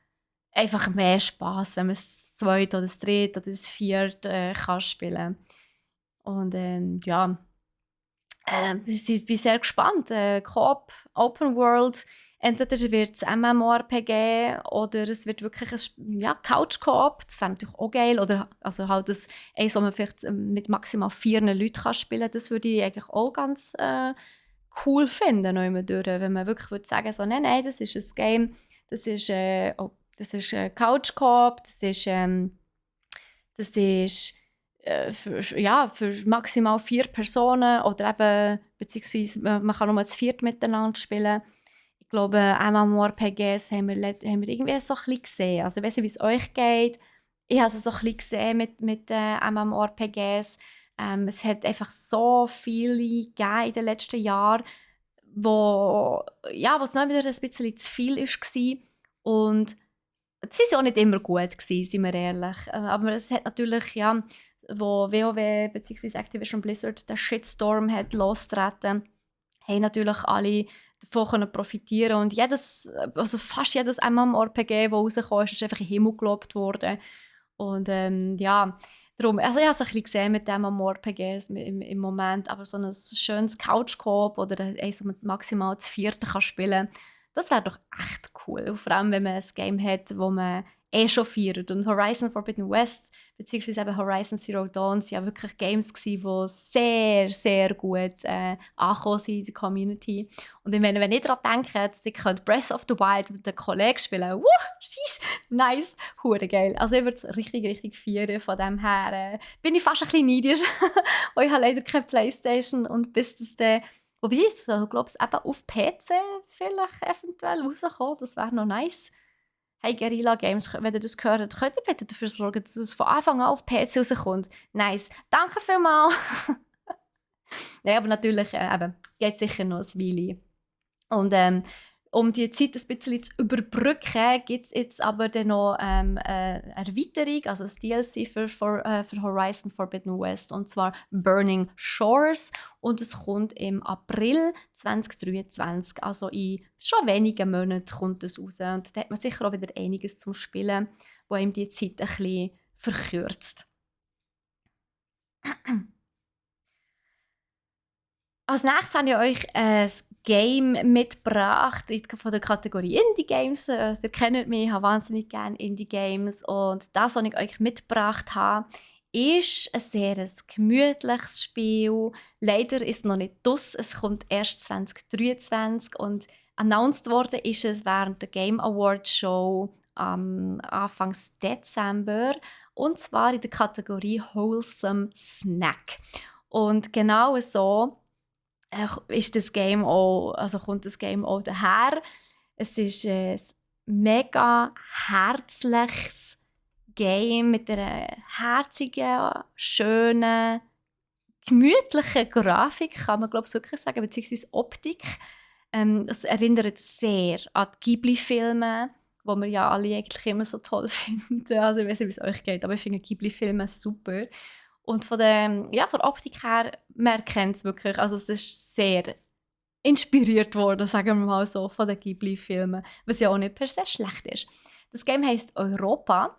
einfach mehr Spaß, wenn man das zweite oder das dritte oder das vierte kann spielen. Und ja, ich bin sehr gespannt. Coop, Open World, Entweder wird es MMORPG oder es wird wirklich ein Couch-Koop, das wäre natürlich auch geil. Oder also halt eins, wo man vielleicht mit maximal 4 Leuten kann spielen kann, das würde ich eigentlich auch ganz cool finden, wenn man wirklich würde sagen so, nein, das ist ein Game, das ist Couch-Coop, das ist für maximal 4 Personen oder eben, beziehungsweise man kann nur zu viert miteinander spielen. Ich glaube, MMORPGs haben wir irgendwie so ein bisschen gesehen. Also ich weiss nicht, wie es euch geht. Ich habe es so ein bisschen gesehen mit MMORPGs. Es hat einfach so viele gegeben in den letzten Jahren, was noch wieder ein bisschen zu viel war. Und sie waren auch nicht immer gut, sind wir ehrlich. Aber es hat natürlich, wo WoW bzw. Activision Blizzard den Shitstorm hat losgetreten, haben natürlich alle davon können profitieren und fast jedes MMORPG, das rauskam, ist einfach in den Himmel gelobt worden. Und darum, also ich habe es ein bisschen gesehen mit den MMORPGs im Moment, aber so ein schönes Couch-Coop oder eins, wo man maximal zu vierten spielen kann, das wäre doch echt cool. Und vor allem, wenn man ein Game hat, wo man schon feiert. Und Horizon Forbidden West beziehungsweise eben Horizon Zero Dawn waren ja wirklich Games, die sehr, sehr gut angekommen sind in der Community. Und ich meine, wenn ich daran denke, dass ich Breath of the Wild mit einem Kollegen spielen könnte, nice, hure geil. Also ich würde es richtig, richtig feiern. Von dem her bin ich fast ein bisschen neidisch. Und ich habe leider keine Playstation und bis das dann, wobei ich glaube es eben auf PC vielleicht eventuell rauskommt, das wäre noch nice. Hey Guerilla Games, wenn ihr das gehört, könnt ihr bitte dafür sorgen, dass es von Anfang an auf PC rauskommt. Nice. Danke vielmals. Nein, aber natürlich geht sicher noch ein Weile. Und um die Zeit ein bisschen zu überbrücken, gibt es jetzt aber dann noch eine Erweiterung, also das DLC für Horizon Forbidden West, und zwar Burning Shores. Und es kommt im April 2023, also in schon wenigen Monaten kommt es raus. Und da hat man sicher auch wieder einiges zum Spielen, wo ihm die Zeit ein bisschen verkürzt. Als nächstes habe ich euch ein Game mitgebracht von der Kategorie Indie-Games. Ihr kennt mich, ich habe wahnsinnig gerne Indie-Games. Und das, was ich euch mitgebracht habe, ist ein sehr gemütliches Spiel. Leider ist es noch nicht draus. Es kommt erst 2023 und announced worden ist es während der Game Awards Show Anfang Dezember. Und zwar in der Kategorie Wholesome Snack. Und genau so ist das Game auch, also kommt das Game auch daher. Es ist ein mega herzliches Game mit einer herzigen, schönen, gemütlichen Grafik, kann man glaube ich wirklich sagen, beziehungsweise Optik. Es erinnert sehr an die Ghibli-Filme, die wir ja alle eigentlich immer so toll finden. Also ich weiß nicht, wie es euch geht, aber ich finde Ghibli-Filme super. Und von der Optik her, man kennt es wirklich. Also es ist sehr inspiriert worden, sagen wir mal so, von den Ghibli-Filmen. Was ja auch nicht per se schlecht ist. Das Game heisst Europa.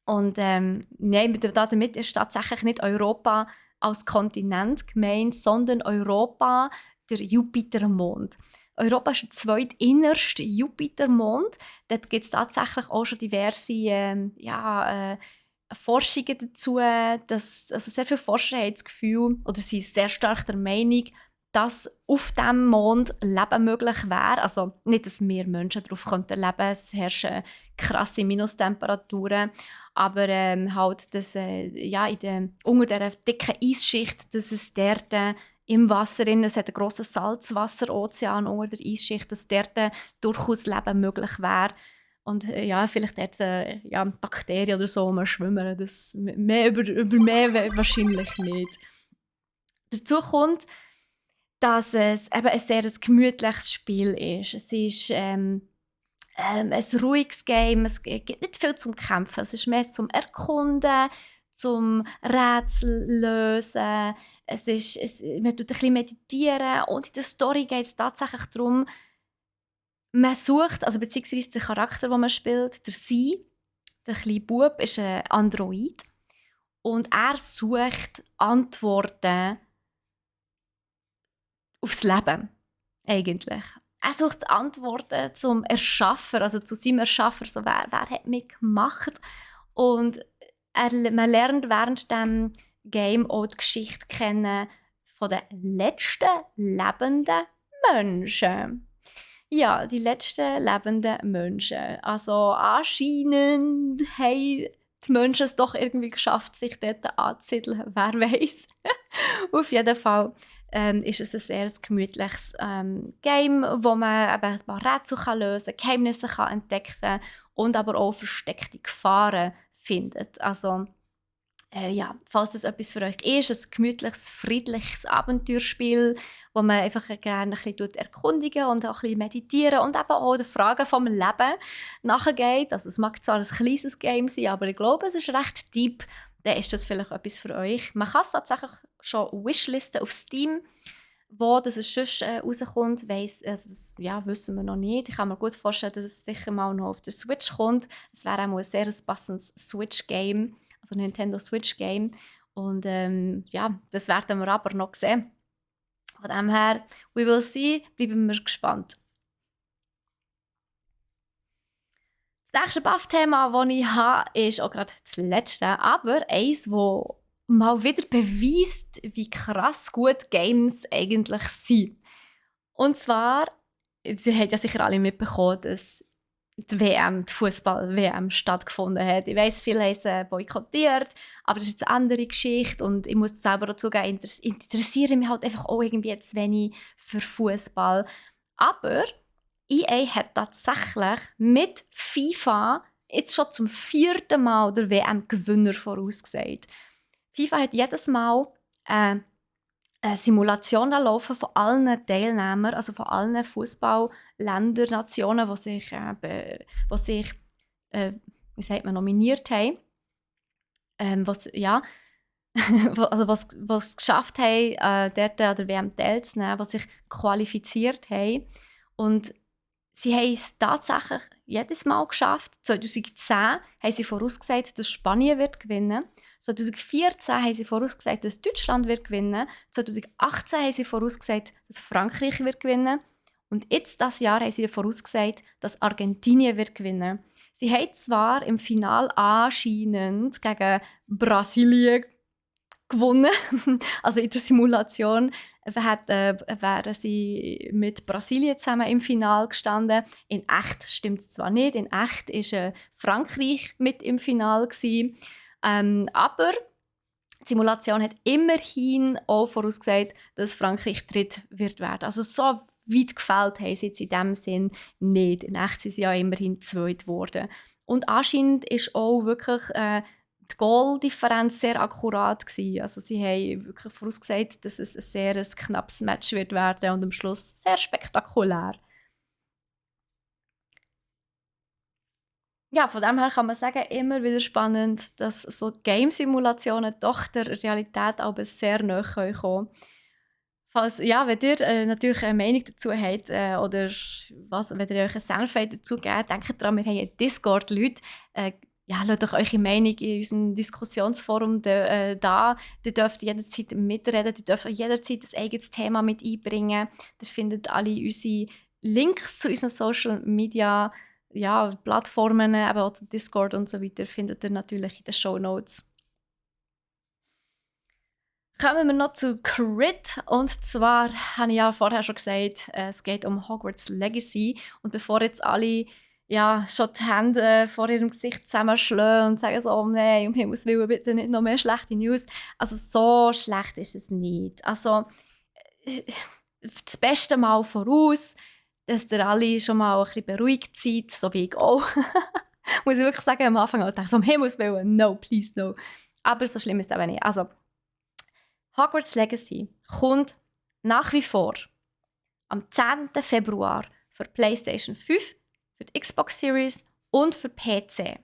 Und nein, damit ist tatsächlich nicht Europa als Kontinent gemeint, sondern Europa, der Jupitermond. Europa ist der zweitinnerste Jupitermond. Dort gibt es tatsächlich auch schon diverse Forschungen dazu, also sehr viele Forscher haben das Gefühl, oder sind sehr stark der Meinung, dass auf diesem Mond Leben möglich wäre. Also nicht, dass wir Menschen darauf leben könnten, es herrschen krasse Minustemperaturen, aber halt, dass unter dieser dicken Eisschicht, dass es dort im Wasser, es hat einen grossen Salzwasserozean unter der Eisschicht, dass dort durchaus Leben möglich wäre. Und vielleicht dort Bakterien oder so mal schwimmen. Das über mehr wahrscheinlich nicht. Dazu kommt, dass es eben ein sehr gemütliches Spiel ist. Es ist ein ruhiges Game. Es gibt nicht viel zum Kämpfen. Es ist mehr zum Erkunden, zum Rätsel lösen. Man tut ein bisschen meditieren. Und in der Story geht es tatsächlich darum, man sucht, also beziehungsweise der Charakter, den man spielt, der Sie, der kleine Bub, ist ein Android. Und er sucht Antworten aufs Leben, eigentlich. Er sucht Antworten zum Erschaffer, also zu seinem Erschaffer, so wer hat mich gemacht. Und man lernt während dem Game auch die Geschichte kennen von den letzten lebenden Menschen. Ja, die letzten lebenden Menschen. Also anscheinend haben die Menschen es doch irgendwie geschafft, sich dort anzusiedeln. Wer weiß. Auf jeden Fall ist es ein sehr gemütliches Game, wo man eben ein paar Rätsel lösen kann, Geheimnisse kann entdecken und aber auch versteckte Gefahren findet. Also ja, falls das etwas für euch ist, ein gemütliches, friedliches Abenteuerspiel, wo man einfach gerne ein bisschen erkundigen und auch ein bisschen meditieren und eben auch den Fragen vom Leben nachgeht. Also es mag zwar ein kleines Game sein, aber ich glaube, es ist recht deep. Dann ist das vielleicht etwas für euch. Man kann es tatsächlich schon wishlisten auf Steam. Wo das sonst rauskommt, ja, wissen wir noch nicht. Ich kann mir gut vorstellen, dass es sicher mal noch auf der Switch kommt. Es wäre auch ein sehr passendes Switch-Game, also Nintendo Switch-Game. Und ja, das werden wir aber noch sehen. Von dem her, we will see, bleiben wir gespannt. Das nächste Buff-Thema, das ich habe, ist auch gerade das letzte, aber eins, das mal wieder beweist, wie krass gut Games eigentlich sind. Und zwar, ihr habt ja sicher alle mitbekommen, dass die Fußball-WM stattgefunden hat. Ich weiss, viele haben sie boykottiert, aber das ist jetzt eine andere Geschichte und ich muss selber dazu geben, interessiere mich halt einfach auch irgendwie zu wenig für Fußball. Aber EA hat tatsächlich mit FIFA jetzt schon zum 4. Mal der WM-Gewinner vorausgesagt. FIFA hat jedes Mal eine Simulationen laufen von allen Teilnehmern, also von allen Fußballländern, Nationen, die sich, wie sagt man, nominiert haben. Ja, was geschafft haben, dort an der WM teilzunehmen, die sich qualifiziert haben. Und sie haben es tatsächlich jedes Mal geschafft. 2010 haben sie vorausgesagt, dass Spanien wird gewinnen. 2014 haben sie vorausgesagt, dass Deutschland wird gewinnen. 2018 haben sie vorausgesagt, dass Frankreich wird gewinnen. Und jetzt, dieses Jahr, haben sie vorausgesagt, dass Argentinien wird gewinnen. Sie haben zwar im Finale anscheinend gegen Brasilien gewonnen. Also in der Simulation wären sie mit Brasilien zusammen im Finale gestanden. In echt stimmt es zwar nicht, in echt war Frankreich mit im Finale. Aber die Simulation hat immerhin auch vorausgesagt, dass Frankreich dritt wird werden. Also so weit gefällt haben sie jetzt in diesem Sinn nicht. In echt sind sie ja immerhin zweit geworden. Und anscheinend ist auch wirklich die Goal-Differenz sehr akkurat gewesen. Also sie haben wirklich vorausgesagt, dass es ein sehr knappes Match wird werden und am Schluss sehr spektakulär. Ja, von dem her kann man sagen, immer wieder spannend, dass so Game-Simulationen doch der Realität aber sehr nahe kommen können. Falls, ja, wenn ihr natürlich eine Meinung dazu habt oder wenn ihr euch einen Senf dazu gebt, denkt daran, wir haben einen Discord, Leute. Ja, lasst euch eure Meinung in unserem Diskussionsforum da. Ihr dürft jederzeit mitreden, ihr dürft auch jederzeit ein eigenes Thema mit einbringen. Ihr findet alle unsere Links zu unseren Social Media Plattformen, aber auch zu Discord und so weiter, findet ihr natürlich in den Shownotes. Kommen wir noch zu Crit. Und zwar habe ich ja vorher schon gesagt, es geht um Hogwarts Legacy. Und bevor jetzt alle schon die Hände vor ihrem Gesicht zusammenschlagen und sagen so, oh nein, um Himmels Willen, bitte nicht noch mehr schlechte News. Also so schlecht ist es nicht. Also das beste Mal voraus, dass ihr alle schon mal ein bisschen beruhigt seid, so wie ich auch. Muss ich wirklich sagen, am Anfang dachte ich so, um Himmels Willen, no, please, no. Aber so schlimm ist es eben nicht. Also, Hogwarts Legacy kommt nach wie vor am 10. Februar für PlayStation 5, für die Xbox Series und für PC.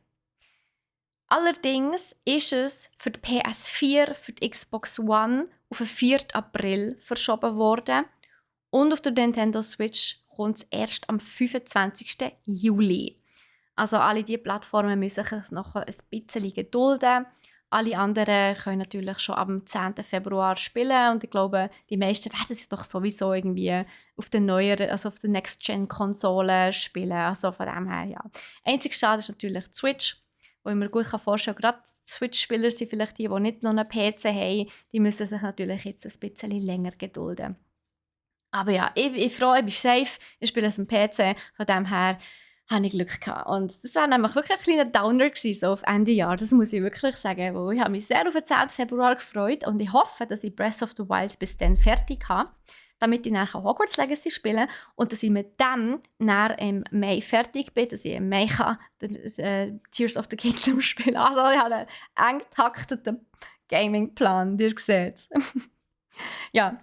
Allerdings ist es für die PS4, für die Xbox One auf den 4. April verschoben worden und auf der Nintendo Switch kommt es erst am 25. Juli. Also alle diese Plattformen müssen sich noch ein bisschen gedulden. Alle anderen können natürlich schon ab dem 10. Februar spielen und ich glaube, die meisten werden sich doch sowieso irgendwie auf den neueren, also auf den Next-Gen-Konsolen spielen. Also von dem her, ja. Einzig schade ist natürlich die Switch, wo ich mir gut vorstellen kann, gerade Switch-Spieler sind vielleicht die nicht noch einen PC haben, die müssen sich natürlich jetzt ein bisschen länger gedulden. Aber ja, ich freue mich safe, ich spiele es am PC, von dem her habe ich Glück gehabt. Und das war nämlich wirklich ein kleiner Downer gewesen, so auf Ende Jahr, das muss ich wirklich sagen. Weil ich habe mich sehr auf den 10. Februar gefreut und ich hoffe, dass ich Breath of the Wild bis dann fertig habe, damit ich nachher Hogwarts Legacy spielen kann und dass ich mit dem im Mai fertig bin, dass ich im Mai kann, Tears of the Kingdom spielen. Also ich habe einen eng getakteten Gaming-Plan, ihr seht es. Ja.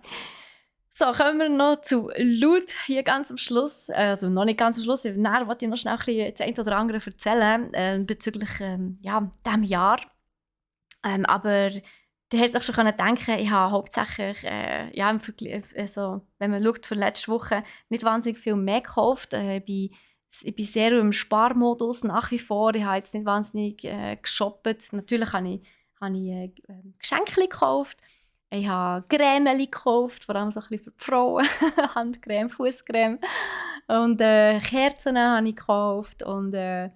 So, kommen wir noch zu Loot hier ganz am Schluss. Also noch nicht ganz am Schluss. Nachher wollte ich noch schnell ein bisschen das eine oder andere erzählen bezüglich diesem Jahr. Aber ihr hättet euch schon denken, ich habe hauptsächlich, im Vergleich, also, wenn man schaut, für letzte Woche nicht wahnsinnig viel mehr gekauft. Ich bin sehr im Sparmodus nach wie vor. Ich habe jetzt nicht wahnsinnig geshoppt. Natürlich habe ich Geschenke gekauft. Ich habe Creme gekauft, vor allem so ein bisschen für die Frauen. Handcreme, Fußcreme. Und Kerzen habe ich gekauft. Und genau,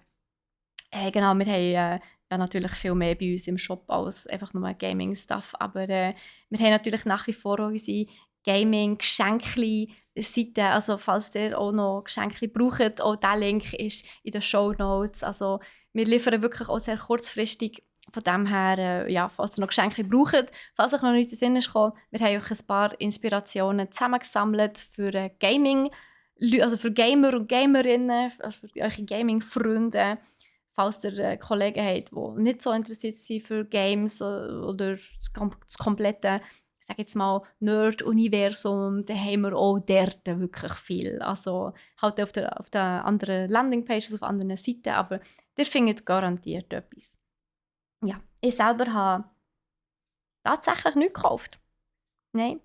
wir haben natürlich viel mehr bei uns im Shop als einfach nur Gaming-Stuff. Aber wir haben natürlich nach wie vor auch unsere Gaming-Geschenkli-Seite. Also falls ihr auch noch Geschenkli braucht, auch dieser Link ist in den Shownotes. Also wir liefern wirklich auch sehr kurzfristig. Von dem her, falls ihr noch Geschenke braucht, falls euch noch nicht in den Sinn ist gekommen, wir haben euch ein paar Inspirationen zusammengesammelt für Gaming, also für Gamer und Gamerinnen, also für eure Gaming-Freunde. Falls ihr Kollegen habt, die nicht so interessiert sind für Games oder das komplette, ich sage jetzt mal, Nerd-Universum, dann haben wir auch dort wirklich viel. Also halt auf der anderen Landingpages, auf anderen Seiten, aber ihr findet garantiert etwas. Ja, ich selber habe tatsächlich nichts gekauft. Nein.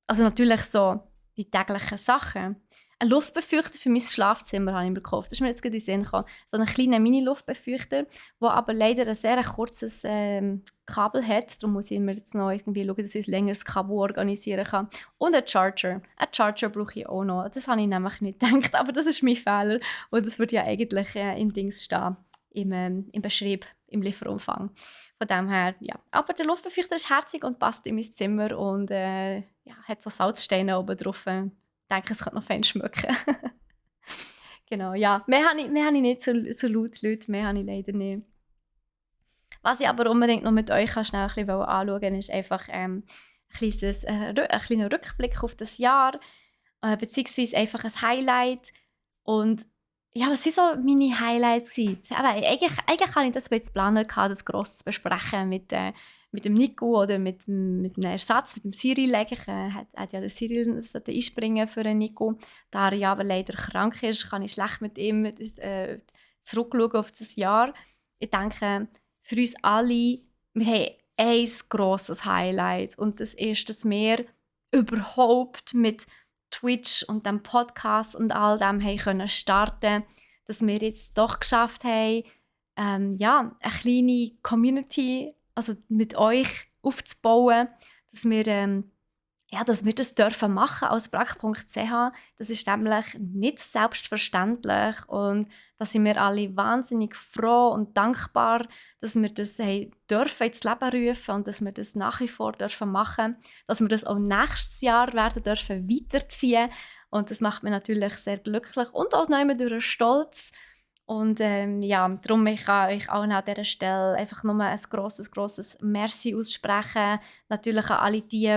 Also natürlich so die täglichen Sachen. Ein Luftbefeuchter für mein Schlafzimmer habe ich mir gekauft. Das ist mir jetzt gerade in den Sinn gekommen. So einen kleinen Mini-Luftbefeuchter, der aber leider ein sehr kurzes Kabel hat. Darum muss ich mir jetzt noch irgendwie schauen, dass ich ein längeres Kabel organisieren kann. Und einen Charger. Einen Charger brauche ich auch noch. Das habe ich nämlich nicht gedacht, aber das ist mein Fehler. Und das würde ja eigentlich im Dings stehen. Im Beschrieb, im Lieferumfang. Von dem her, ja. Aber der Luftbefeuchter ist herzig und passt in mein Zimmer und hat so Salzsteine oben drauf. Ich denke, es könnte noch fein schmecken. Genau, ja. Mehr habe ich nicht so laut Leute, mehr habe ich leider nicht. Was ich aber unbedingt noch mit euch schnell ein bisschen anschauen will, ist einfach ein kleiner Rückblick auf das Jahr, beziehungsweise einfach ein Highlight. Und ja, was waren so meine Highlights gewesen? Aber eigentlich hatte ich das jetzt geplant, das gross zu besprechen mit dem Nico oder mit einem Ersatz, mit dem Cyril. Eigentlich hat ja der Cyril einspringen für den Nico. Da er ja aber leider krank ist, kann ich schlecht mit ihm zurückschauen auf das Jahr. Ich denke, für uns alle, wir haben ein grosses Highlight und das ist, dass wir überhaupt mit Twitch und dem Podcast und all dem haben starten, dass wir jetzt doch geschafft haben, eine kleine Community, also mit euch aufzubauen, dass wir das dürfen machen als brack.ch. Das ist nämlich nicht selbstverständlich und da sind wir alle wahnsinnig froh und dankbar, dass wir das dürfen ins Leben rufen und dass wir das nach wie vor dürfen machen, dass wir das auch nächstes Jahr werden dürfen weiterziehen und das macht mich natürlich sehr glücklich und auch noch immer durch Stolz. Und darum ich kann euch auch an dieser Stelle einfach nur ein grosses Merci aussprechen. Natürlich an alle die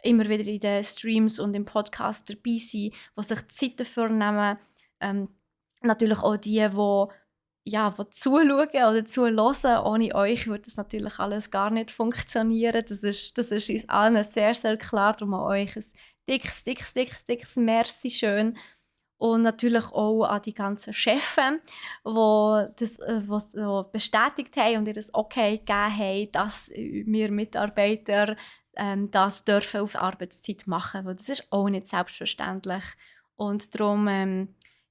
immer wieder in den Streams und im Podcast dabei sind, die sich Zeit dafür nehmen. Natürlich auch die zuschauen oder zuhören. Ohne euch würde das natürlich alles gar nicht funktionieren. Das ist uns allen sehr, sehr klar. Darum an euch ein dickes Merci schön. Und natürlich auch an die ganzen Chefs, die das bestätigt haben und ihr das Okay gegeben haben, dass wir Mitarbeiter das dürfen auf Arbeitszeit machen, weil das ist auch nicht selbstverständlich. Und darum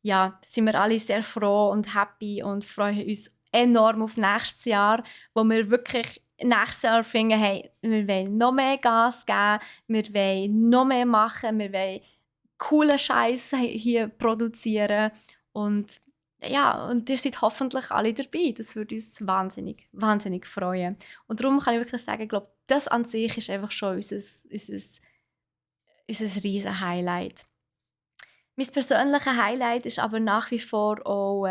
sind wir alle sehr froh und happy und freuen uns enorm auf nächstes Jahr, wo wir wirklich nächstes Jahr finden, hey, wir wollen noch mehr Gas geben, wir wollen noch mehr machen, wir wollen coolen Scheiß hier produzieren und ja, und ihr seid hoffentlich alle dabei. Das würde uns wahnsinnig, wahnsinnig freuen. Und darum kann ich wirklich sagen, ich glaube, das an sich ist einfach schon unser riesen Highlight. Mein persönliches Highlight ist aber nach wie vor auch,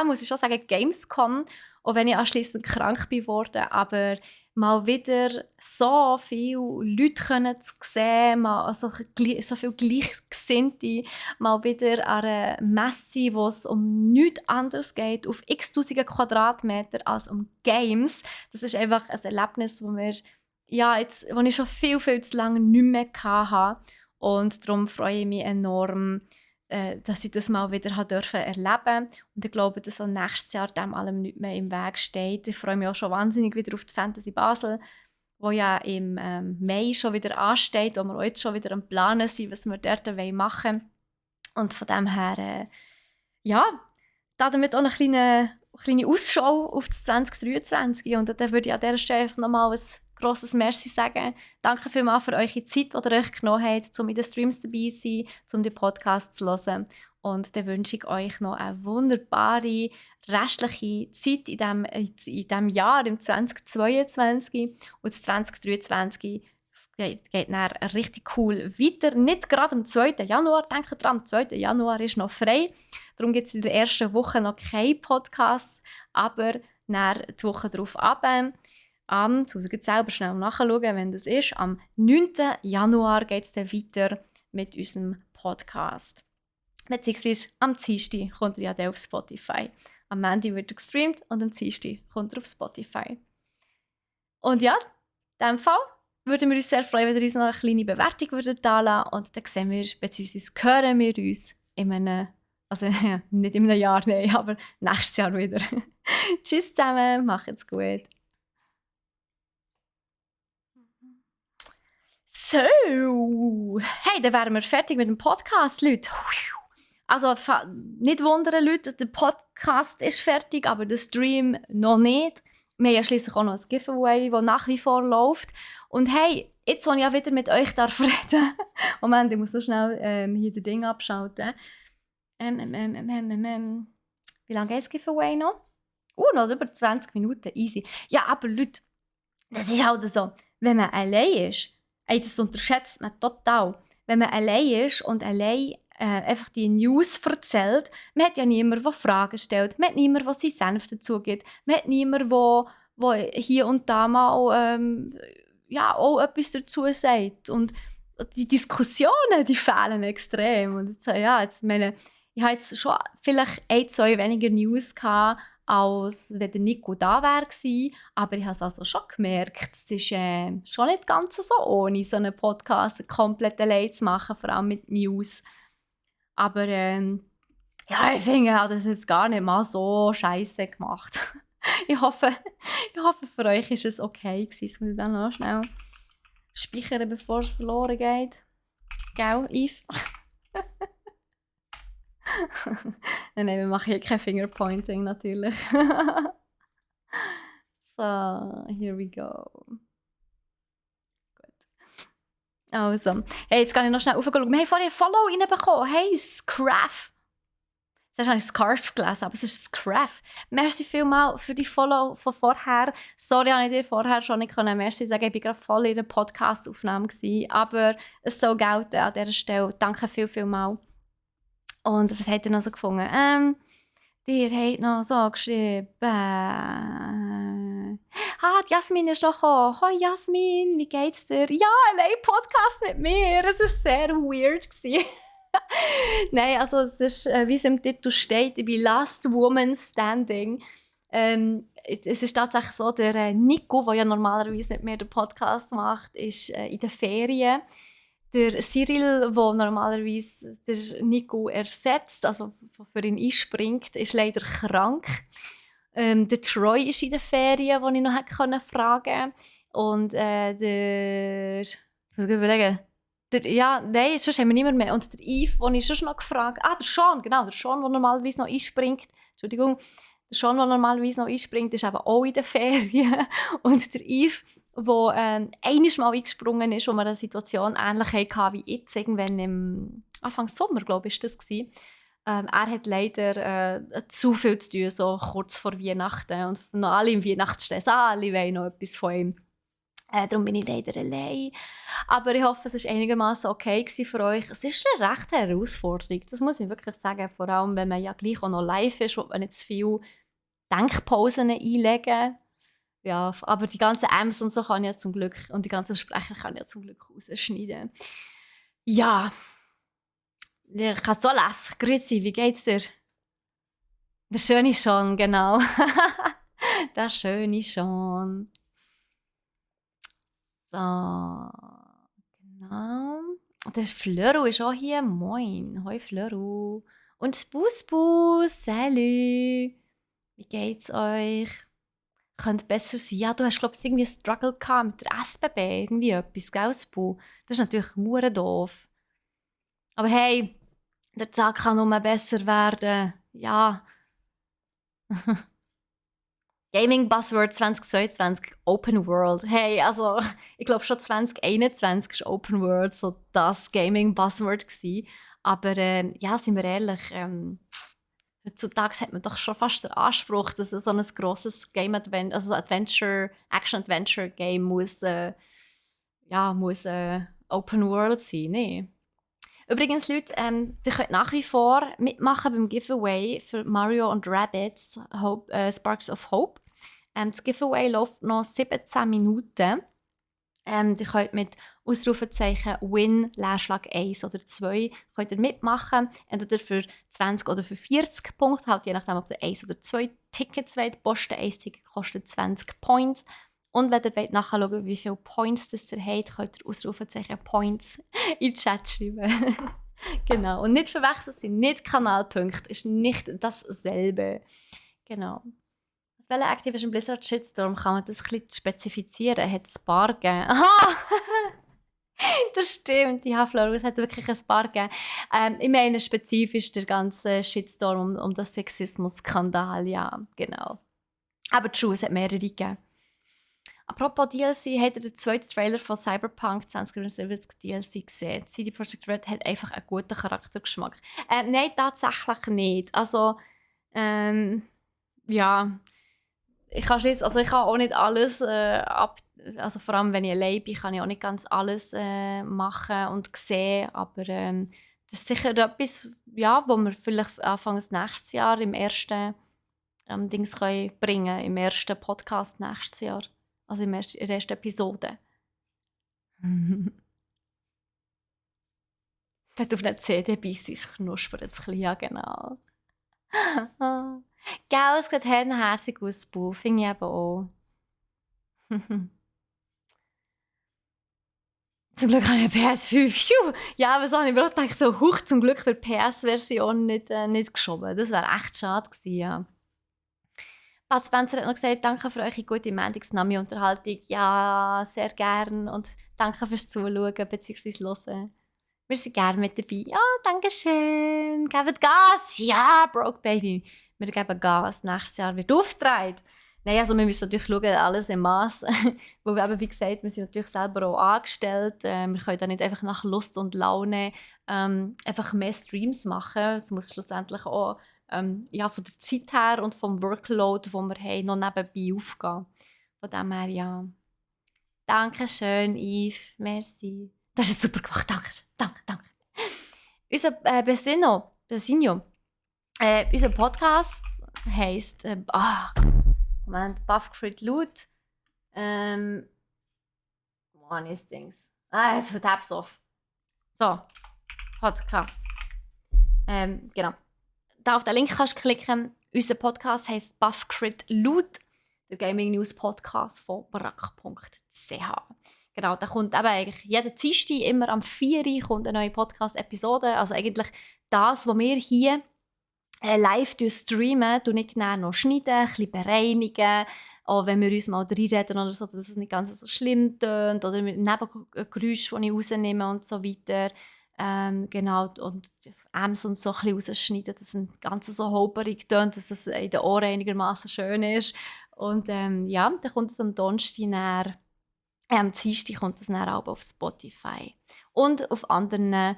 muss ich schon sagen, Gamescom. Auch wenn ich anschliessend krank bin worden, aber mal wieder so viele Leute können zu sehen, mal so viele Gleichgesinnte, mal wieder an einer Messe, wo es um nichts anderes geht, auf x-tausende Quadratmeter als um Games. Das ist einfach ein Erlebnis, wo ich schon viel, viel zu lange nicht mehr hatte. Und darum freue ich mich enorm, dass ich das mal wieder erleben durfte. Und ich glaube, dass auch nächstes Jahr dem allem nicht mehr im Weg steht. Ich freue mich auch schon wahnsinnig wieder auf die Fantasy Basel, wo ja im Mai schon wieder ansteht, wo wir auch jetzt schon wieder am Planen sind, was wir dort machen wollen. Und von dem her, damit auch eine kleine Ausschau auf das 2023. Und dann würde ich an dieser Stelle einfach nochmal ein grosses Merci sagen. Danke vielmals für eure Zeit, die ihr euch genommen habt, um in den Streams dabei zu sein, um den Podcast zu hören. Und dann wünsche ich euch noch eine wunderbare restliche Zeit in diesem Jahr, im 2022. Und das 2023 geht dann richtig cool weiter. Nicht gerade am 2. Januar, denkt dran, am 2. Januar ist noch frei. Darum gibt es in der ersten Woche noch keinen Podcast, aber dann die Woche darauf ab. Jetzt muss ich selber schnell nachschauen, wenn das ist. Am 9. Januar geht es dann weiter mit unserem Podcast. Beziehungsweise am Dienstag kommt er ja auf Spotify. Am Montag wird er gestreamt und am Dienstag kommt er auf Spotify. Und ja, in diesem Fall würden wir uns sehr freuen, wenn ihr uns noch eine kleine Bewertung da lassen. Und dann sehen wir, beziehungsweise hören wir uns nicht in einem Jahr, nein, aber nächstes Jahr wieder. Tschüss zusammen, macht's gut. So, hey, dann wären wir fertig mit dem Podcast, Leute. Also nicht wundern, Leute, der Podcast ist fertig, aber der Stream noch nicht. Wir haben ja schliesslich auch noch ein Giveaway, das nach wie vor läuft. Und hey, jetzt, wo ich ja wieder mit euch reden darf, Moment, ich muss so schnell hier das Ding abschalten. Wie lange geht das Giveaway noch? Noch über 20 Minuten, easy. Ja, aber Leute, das ist halt so, wenn man allein ist, das unterschätzt man total. Wenn man allein ist und allein einfach die News erzählt, man hat ja niemanden, der Fragen stellt, man hat niemanden, der seinen Senf dazu gibt, man hat niemanden, der hier und da mal auch etwas dazu sagt. Und die Diskussionen, die fehlen extrem. Und ich habe jetzt schon vielleicht 1-2 weniger News gehabt, als wenn der Nico da wäre. Aber ich habe es also schon gemerkt, es ist schon nicht ganz so ohne, so einen Podcast komplett allein zu machen, vor allem mit News. Aber ich finde, ich habe das jetzt gar nicht mal so scheiße gemacht. ich hoffe, für euch ist es okay gewesen. Jetzt muss ich dann noch schnell speichern, bevor es verloren geht. Gell, Yves? Nein, wir machen hier kein Fingerpointing natürlich. So, here we go. Gut. Also, hey, jetzt kann ich noch schnell raufschauen. Wir haben vorhin ein Follow reinbekommen. Hey, Scraff. Das habe ich Scarf gelesen, aber es ist Scraff. Merci vielmals für die Follow von vorher. Sorry, ich konnte dir vorher schon nicht merci sagen. Ich war gerade voll in der Podcast-Aufnahme. Aber es soll gelten an dieser Stelle. Danke vielmals. Und was habt ihr noch so gefunden? Ihr habt noch so geschrieben. Die Jasmin ist noch gekommen. Hoi Jasmin, wie geht's dir? Ja, allein Podcast mit mir. Es war sehr weird. Nein, also es ist, wie es im Titel steht, ich bin Last Woman Standing. Es ist tatsächlich so, der Nico, der ja normalerweise mit mir den Podcast macht, ist in den Ferien. Der Cyril, der normalerweise der Nico ersetzt, also für ihn einspringt, ist leider krank. Der Troy ist in den Ferien, den ich noch hätte fragen können. Und sonst haben wir niemand mehr. Und der Yves, den ich schon noch gefragt habe, der Sean, der normalerweise noch einspringt, Entschuldigung, Der Sean, der normalerweise noch einspringt, ist eben auch in den Ferien. Und der Yves, der einmal mal eingesprungen ist, wo wir eine Situation ähnlich hatten wie jetzt, irgendwann im Anfang Sommer, glaube ich, war das. Er hat leider zu viel zu tun, so kurz vor Weihnachten. Und noch alle im Weihnachtsstress, alle wollen noch etwas von ihm. Darum bin ich leider allein. Aber ich hoffe, es war einigermaßen okay für euch. Es ist eine rechte Herausforderung, das muss ich wirklich sagen. Vor allem, wenn man ja gleich auch noch live ist, wo man nicht zu viel Denkpausen einlegen. Ja, aber die ganzen M's und so kann ich ja zum Glück, und die ganzen Sprecher kann ich ja zum Glück rausschneiden. Ja, ich kann so lesen. Grüezi, wie geht's dir? Der schöne Sean, genau. Der schöne Sean. So, genau. Der Fleuru ist auch hier. Moin. Hoi Fleuru. Und das Busbus. Salut. Wie geht's euch? Könnte besser sein. Ja, du hast, glaube ich, irgendwie einen Struggle gehabt mit der SBB. Irgendwie etwas, gell, Spu? Das ist natürlich hure doof. Aber hey, der Tag kann nur besser werden. Ja. Gaming Buzzword 2022, Open World. Hey, also, ich glaube schon 2021 war Open World so das Gaming Buzzword gewesen. Aber ja, sind wir ehrlich, heutzutage hat man doch schon fast den Anspruch, dass so ein grosses Game Adventure, also Action-Adventure Game muss Open World sein, ne? Übrigens, Leute, ihr könnt nach wie vor mitmachen beim Giveaway für Mario und Rabbids Sparks of Hope. Das Giveaway läuft noch 17 Minuten. Ihr könnt mit Ausrufezeichen Win, Leerschlag 1 oder 2 könnt ihr mitmachen. Entweder für 20 oder für 40 Punkte, halt je nachdem, ob ihr 1 oder 2 Tickets wollt posten. Ein Ticket kostet 20 Points. Und wenn ihr wollt nachschauen, wie viele Points das ihr habt, könnt ihr Ausrufezeichen Points in den Chat schreiben. Genau. Und nicht verwechseln sind nicht Kanalpunkte, ist nicht dasselbe. Genau. Welcher Activision Blizzard Shitstorm kann man das ein bisschen spezifizieren? Hat es ein paar gegeben? Aha! Das stimmt, ja, Flora, es hat wirklich ein paar gegeben. Ich meine spezifisch der ganze Shitstorm um den Sexismus-Skandal, ja, genau. Aber true, es hat mehrere gegeben. Apropos DLC, habt ihr den zweiten Trailer von Cyberpunk 2077 DLC gesehen? CD Projekt Red hat einfach einen guten Charaktergeschmack. Nein, tatsächlich nicht. Also, ja, ich kann auch nicht alles also vor allem, wenn ich allein bin, kann ich auch nicht ganz alles machen und sehen, aber das ist sicher etwas, ja, wo wir vielleicht Anfang des nächsten Jahr im ersten Dings können bringen, im ersten Podcast nächstes Jahr. Also in der ersten Episode. Wenn du auf einer CD bist, knuspert es ein bisschen, ja genau. Gell, es sieht herzig aus, Bau, finde ich eben auch. Zum Glück habe ich eine PS5. Ja, aber so habe ich mir auch gedacht, so, zum Glück wird die PS-Version nicht geschoben. Das wäre echt schade gewesen, ja. Bad Spencer hat noch gesagt, danke für eure gute Montagsnami-Unterhaltung. Ja, sehr gern. Und danke fürs Zuschauen bzw. Hören. Wir sind gerne mit dabei. Ja, danke schön. Gebt Gas. Ja, Broke Baby. Wir geben Gas. Nächstes Jahr wird aufgetragen. Nein, also wir müssen natürlich schauen, alles im Maß. Weil wir eben, wie gesagt, wir sind natürlich selber auch angestellt. Wir können da nicht einfach nach Lust und Laune einfach mehr Streams machen. Es muss schlussendlich auch ja, von der Zeit her und vom Workload, den wir haben, noch nebenbei aufgehen. Von dem her, ja. Dankeschön, Yves. Merci. Das ist super gemacht. Danke. Unser Besinno, unser Podcast heisst Moment, Buffcrit Loot. One is things. Jetzt wird Tabs off. So, Podcast. Genau. Da auf den Link kannst du klicken. Unser Podcast heisst Buffcrit Loot, der Gaming News Podcast von brack.ch. Genau, da kommt eben eigentlich jeden Dienstag immer am 4 Uhr kommt eine neue Podcast-Episode. Also eigentlich das, was wir hier live streamen, tun ich dann noch schneiden, ein bisschen bereinigen. Auch wenn wir uns mal reinreden oder so, dass es nicht ganz so schlimm tönt. Oder mit Nebengeräuschen, die ich rausnehme und so weiter. Genau, und Amazon so ein bisschen rausschneiden, dass es ganz so holperig tönt, dass es in den Ohren einigermaßen schön ist. Und ja, dann kommt es am Donnerstag näher. Am Dienstag kommt es dann auch auf Spotify. Und auf anderen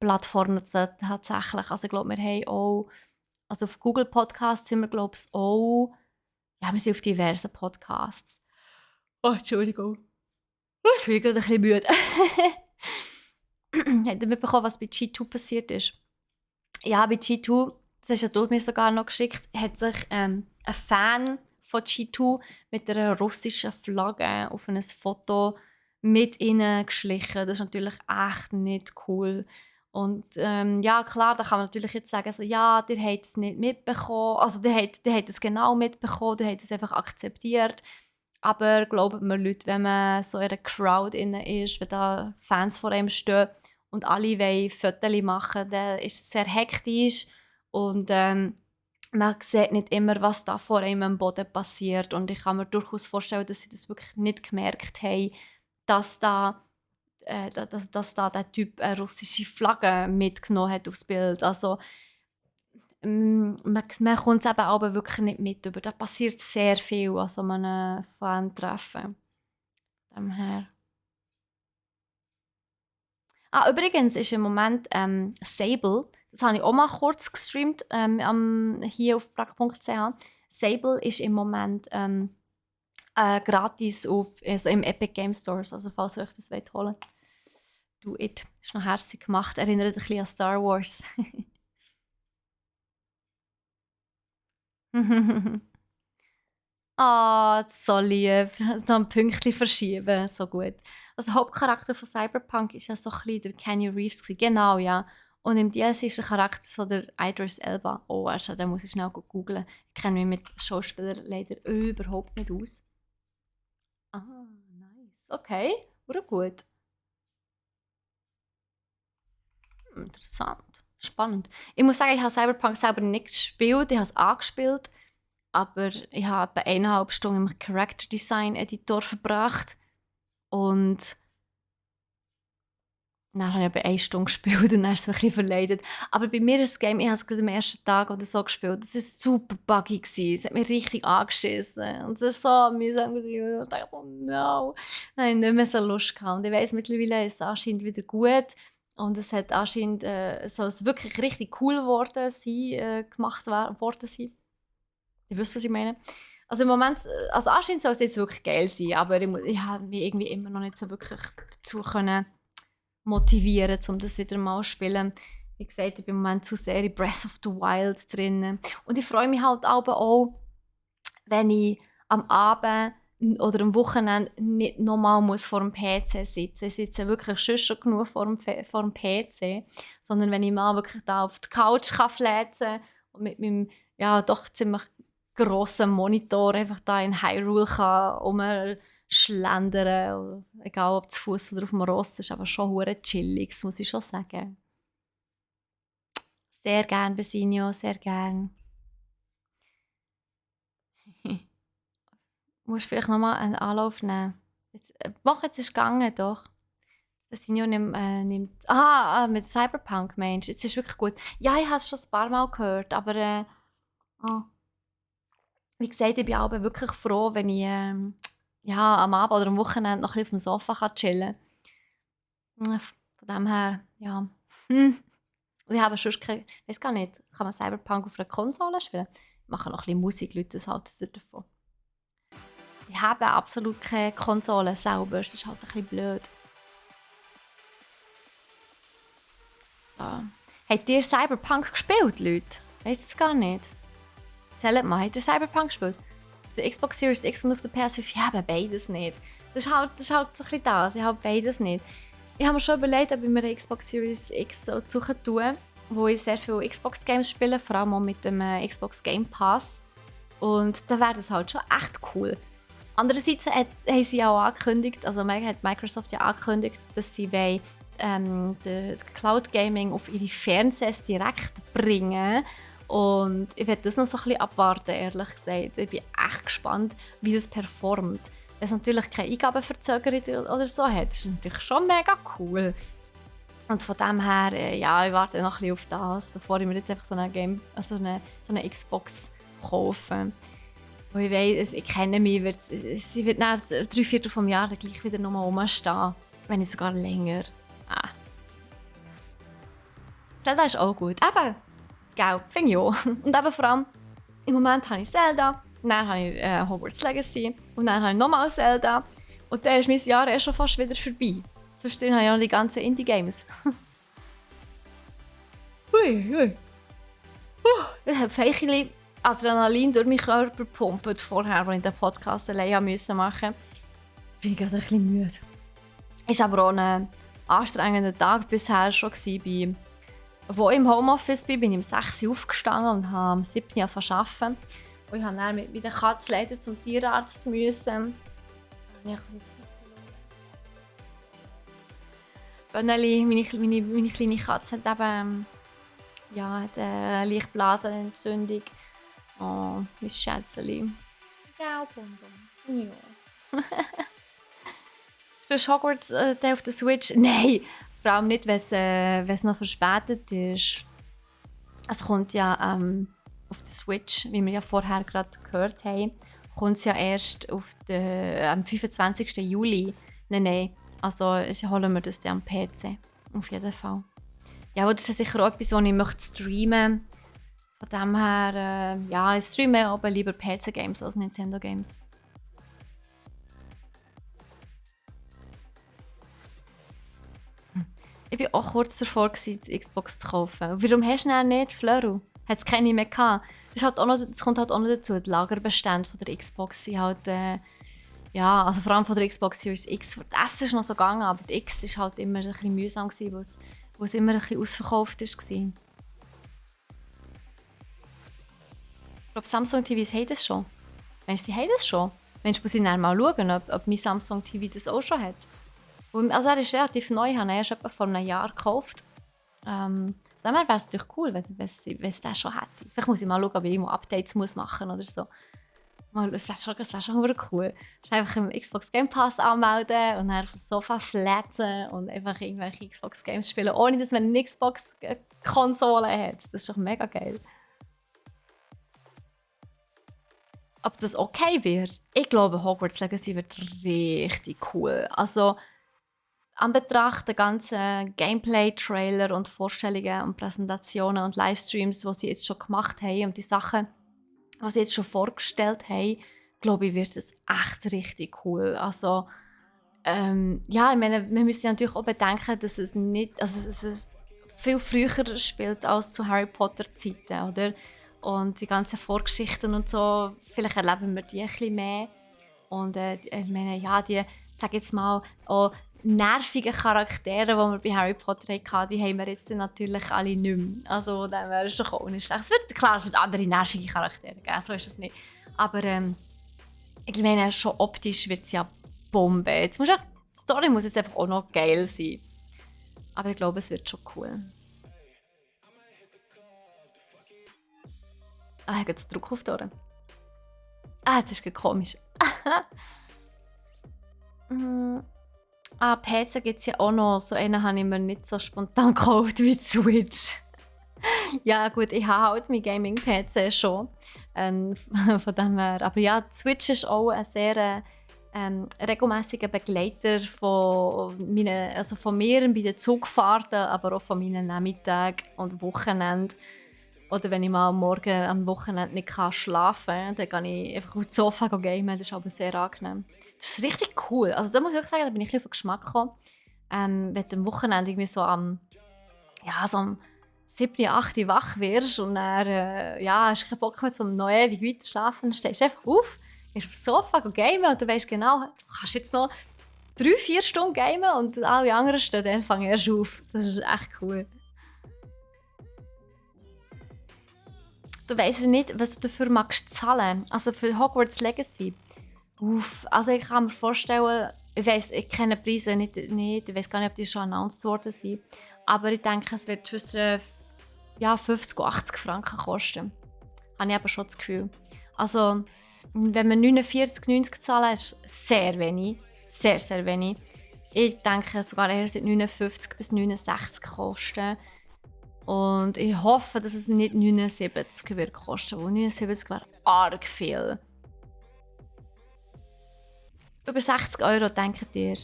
Plattformen tatsächlich. Also ich glaube, wir haben auch, also auf Google Podcasts sind wir, glaube ich, auch, ja, wir sind auf diversen Podcasts. Oh, Entschuldigung. Ich bin gerade ein bisschen müde. Habt ihr mitbekommen, was bei G2 passiert ist? Ja, bei G2, das hast ja du mir sogar noch geschickt, hat sich ein Fan von G2 mit einer russischen Flagge auf ein Foto mit ihnen geschlichen. Das ist natürlich echt nicht cool. Und ja, klar, da kann man natürlich jetzt sagen, so, ja, der hat es nicht mitbekommen, also der hat es genau mitbekommen, der hat es einfach akzeptiert. Aber glaubt mir, Leute, wenn man so in einer Crowd ist, wenn da Fans vor einem stehen und alle wollen Fotos machen, dann ist es sehr hektisch und man sieht nicht immer, was da vor einem am Boden passiert. Und ich kann mir durchaus vorstellen, dass sie das wirklich nicht gemerkt haben, dass da der Typ eine russische Flagge mitgenommen hat aufs Bild. Also man kommt es eben auch wirklich nicht mit über. Da passiert sehr viel an so einem Fan-Treffen. Her. Übrigens ist im Moment Sable, das habe ich auch mal kurz gestreamt hier auf brack.ch. Sable ist im Moment gratis also im Epic Game Stores, also falls ihr euch das wollt holen. Do it. Ist noch herzig gemacht, erinnert ein bisschen an Star Wars. So lieb. So ein Pünktchen verschieben, so gut. Also der Hauptcharakter von Cyberpunk ist ja so ein bisschen der Keanu Reeves gewesen. Genau, ja. Und im DLC ist der Charakter so der Idris Elba. Oh, also, da muss ich schnell googeln. Ich kenne mich mit Schauspielern leider überhaupt nicht aus. Nice. Okay, oder gut. Interessant. Spannend. Ich muss sagen, ich habe Cyberpunk selber nicht gespielt. Ich habe es angespielt. Aber ich habe etwa 1,5 Stunden im Character Design Editor verbracht. Und dann habe ich etwa 1 Stunde gespielt und dann ist es ein bisschen verleidet. Aber bei mir das Game, ich habe es gerade am ersten Tag oder so gespielt, das war super buggy gewesen. Es hat mich richtig angeschissen. Und es war so mühsam gewesen. Und ich dachte, oh no. Dann habe ich nicht mehr so Lust gehabt. Und ich weiss, mittlerweile ist es anscheinend wieder gut. Und es hat anscheinend, soll es wirklich richtig cool worden sein, gemacht worden sein. Ich wisst, was ich meine. Also im Moment, also anscheinend soll es jetzt wirklich geil sein, aber ich habe mich irgendwie immer noch nicht so wirklich dazu können motivieren, um das wieder mal zu spielen. Wie gesagt, ich bin im Moment zu sehr in Breath of the Wild drin. Und ich freue mich halt auch, wenn ich am Abend oder am Wochenende nicht nochmal vor dem PC sitzen. Ich sitze wirklich schon genug vor dem PC, sondern wenn ich mal wirklich da auf die Couch kann fläzen und mit meinem ja doch ziemlich grossen Monitor einfach da in Hyrule kann rumschlendern, egal ob zu Fuß oder auf dem Ross, das ist aber schon hure chillig, das muss ich schon sagen. Sehr gern, Besinio, sehr gern. Du musst vielleicht nochmal einen Anlauf nehmen. Jetzt ist es gegangen, doch. Besinio nimmt... mit Cyberpunk, Mensch. Jetzt ist wirklich gut. Ja, ich habe es schon ein paar Mal gehört, aber... Wie gesagt, ich bin auch wirklich froh, wenn ich ja, am Abend oder am Wochenende noch ein bisschen auf dem Sofa chillen kann. Von dem her, ja. Und ich habe sonst keine, ich weiß gar nicht, kann man Cyberpunk auf einer Konsole spielen? Ich mache noch ein bisschen Musik, Leute, das halten davon. Ich habe absolut keine Konsole selber, das ist halt ein bisschen blöd. So. Habt ihr Cyberpunk gespielt, Leute? Ich weiss es gar nicht. Erzählt mal, habt ihr Cyberpunk gespielt? Auf der Xbox Series X und auf der PS5? Ich habe beides nicht. Das ist halt so ein bisschen das. Ich habe beides nicht. Ich habe mir schon überlegt, ob ich mir eine Xbox Series X zu suchen tue, wo ich sehr viele Xbox-Games spiele, vor allem auch mit dem Xbox Game Pass. Und da wäre das halt schon echt cool. Andererseits haben sie auch angekündigt, also hat Microsoft ja angekündigt, dass sie das Cloud Gaming auf ihre Fernsehs direkt bringen. Und ich werde das noch so ein bisschen abwarten, ehrlich gesagt. Ich bin echt gespannt, wie das performt. Wenn es natürlich keine Eingabenverzögerung oder so hat, ist es natürlich schon mega cool. Und von dem her, ja, ich warte noch ein bisschen auf das, bevor ich mir jetzt einfach so eine Xbox kaufe. Wo ich weiss, ich kenne mich, sie wird nach 3/4 vom Jahr dann gleich wieder nochmal rumstehen. Wenn nicht sogar länger. Ah. Zelda ist auch gut. Eben, gell, finde ich auch. Und eben vor allem, im Moment habe ich Zelda, dann habe ich Hogwarts Legacy und dann habe ich nochmal Zelda. Und dann ist mein Jahr schon fast wieder vorbei. Sonst habe ich noch die ganzen Indie-Games. Hui, hui. Ich habe ein Adrenalin durch meinen Körper gepumpt vorher, als ich den Podcast alleine machen musste. Ich bin gerade ein bisschen müde. Es war aber auch ein anstrengender Tag bisher schon. Als ich im Homeoffice bin ich um 6 Uhr aufgestanden und habe um 7 Uhr arbeiten. Und ich musste dann mit meiner Katze leider zum Tierarzt. Bönneli, meine kleine Katze, hat eben hat eine Lichtblasenentzündung. Oh, mein Schätzeli. Ja, Bonbon. Ja. Spielst du Hogwarts auf der Switch? Nein! Vor allem nicht, wenn es noch verspätet ist. Es kommt ja auf der Switch, wie wir ja vorher gerade gehört haben, kommt es ja erst am 25. Juli. Nein. Also holen wir das dann am PC. Auf jeden Fall. Ja, aber das ist sicher auch etwas, was ich möchte streamen. Von dem her, ich streame aber lieber PC-Games als Nintendo-Games. Ich war auch kurz davor, die Xbox zu kaufen. Warum hast du denn nicht, Flöru? Hat es keine mehr gehabt? Das kommt halt auch noch dazu, die Lagerbestände von der Xbox sind halt, also vor allem von der Xbox Series X. Der S ist noch so gegangen, aber die X war halt immer ein bisschen mühsam, weil es immer ein bisschen ausverkauft war. Ich glaube, Samsung TVs haben das schon. Meinst du, sie haben das schon? Meinst du, muss ich dann mal schauen, ob mein Samsung TV das auch schon hat? Also er ist relativ neu, ich habe ihn erst etwa vor einem Jahr gekauft. Dann wäre es natürlich cool, wenn es das schon hätte. Vielleicht muss ich mal schauen, ob ich irgendwo Updates machen muss oder so. Das wäre schon cool. Du musst einfach im Xbox Game Pass anmelden und dann auf dem Sofa flatzen und einfach irgendwelche Xbox Games spielen, ohne dass man eine Xbox-Konsole hat. Das ist doch mega geil. Ob das okay wird? Ich glaube, Hogwarts Legacy wird richtig cool. Also, an Betracht der ganzen Gameplay-Trailer und Vorstellungen und Präsentationen und Livestreams, die sie jetzt schon gemacht haben und die Sachen, die sie jetzt schon vorgestellt haben, glaube ich, wird es echt richtig cool. Also, ich meine, wir müssen natürlich auch bedenken, dass es viel früher spielt als zu Harry Potter Zeiten, oder? Und die ganzen Vorgeschichten und so, vielleicht erleben wir die ein bisschen mehr. Und ich meine, die, sag jetzt mal, auch nervigen Charaktere, die wir bei Harry Potter hatten, die haben wir jetzt natürlich alle nicht mehr. Also dann wäre es doch auch nicht schlecht. Es wird andere nervige Charaktere geben, so ist es nicht. Aber ich meine, schon optisch wird es ja Bombe. Die Story muss jetzt einfach auch noch geil sein. Aber ich glaube, es wird schon cool. Ich habe jetzt Druck auf die Ohren. Jetzt ist es komisch. PC gibt es ja auch noch. So einen habe ich mir nicht so spontan gekauft wie die Switch. Ja gut, ich habe halt mein Gaming-PC schon. Von dem her. Aber ja, die Switch ist auch ein sehr regelmäßiger Begleiter von mir bei den Zugfahrten, aber auch von meinen Nachmittagen und Wochenenden. Oder wenn ich mal am Wochenende nicht schlafen kann, dann gehe ich einfach auf das Sofa gamen. Das ist aber sehr angenehm. Das ist richtig cool. Also da muss ich auch sagen, da bin ich ein bisschen auf den Geschmack gekommen. Wenn du am Wochenende irgendwie so am 7., 8. Uhr wach wirst und dann hast du keinen Bock mehr zum noch ewig weiter schlafen, dann stehst du einfach auf, gehst aufs Sofa gamen und du weißt genau, du kannst jetzt noch 3-4 Stunden gamen und alle anderen stehen dann fangen erst auf. Das ist echt cool. Du weisst nicht, was du dafür zahlen. Also für Hogwarts Legacy. Also ich kann mir vorstellen, ich kenne die Preise nicht, ich weiß gar nicht, ob die schon announced worden sind. Aber ich denke, es wird zwischen 50 und 80 Franken kosten. Habe ich aber schon das Gefühl. Also, wenn wir 49,90 zahlen, ist sehr wenig. Sehr, sehr wenig. Ich denke sogar eher 59 bis 69 kosten. Und ich hoffe, dass es nicht 79 wird kosten, weil 79 wäre arg viel. Über 60 Euro, denkt ihr?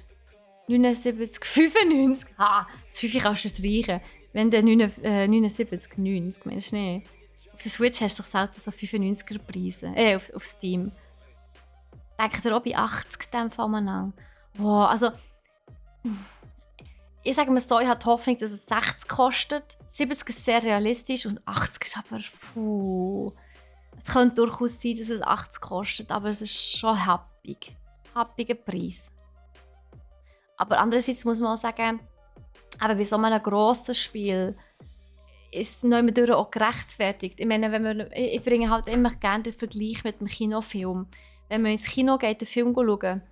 79, 95? Das 5 kannst du es reichen. Wenn du 79, 90, meinst du nicht? Auf der Switch hast du doch selten so 95er Preise. Auf Steam. Denkt ihr auch bei 80 in dem Fall mal? Wow, also... Ich sage mal so, ich habe die Hoffnung, dass es 60 kostet. 70 ist sehr realistisch und 80 ist aber... Puh. Es könnte durchaus sein, dass es 80 kostet, aber es ist schon happig. Happiger Preis. Aber andererseits muss man auch sagen, aber bei so einem grossen Spiel ist es auch gerechtfertigt. Ich meine, ich bringe halt immer gerne den Vergleich mit dem Kinofilm. Wenn man ins Kino geht, einen Film schauen,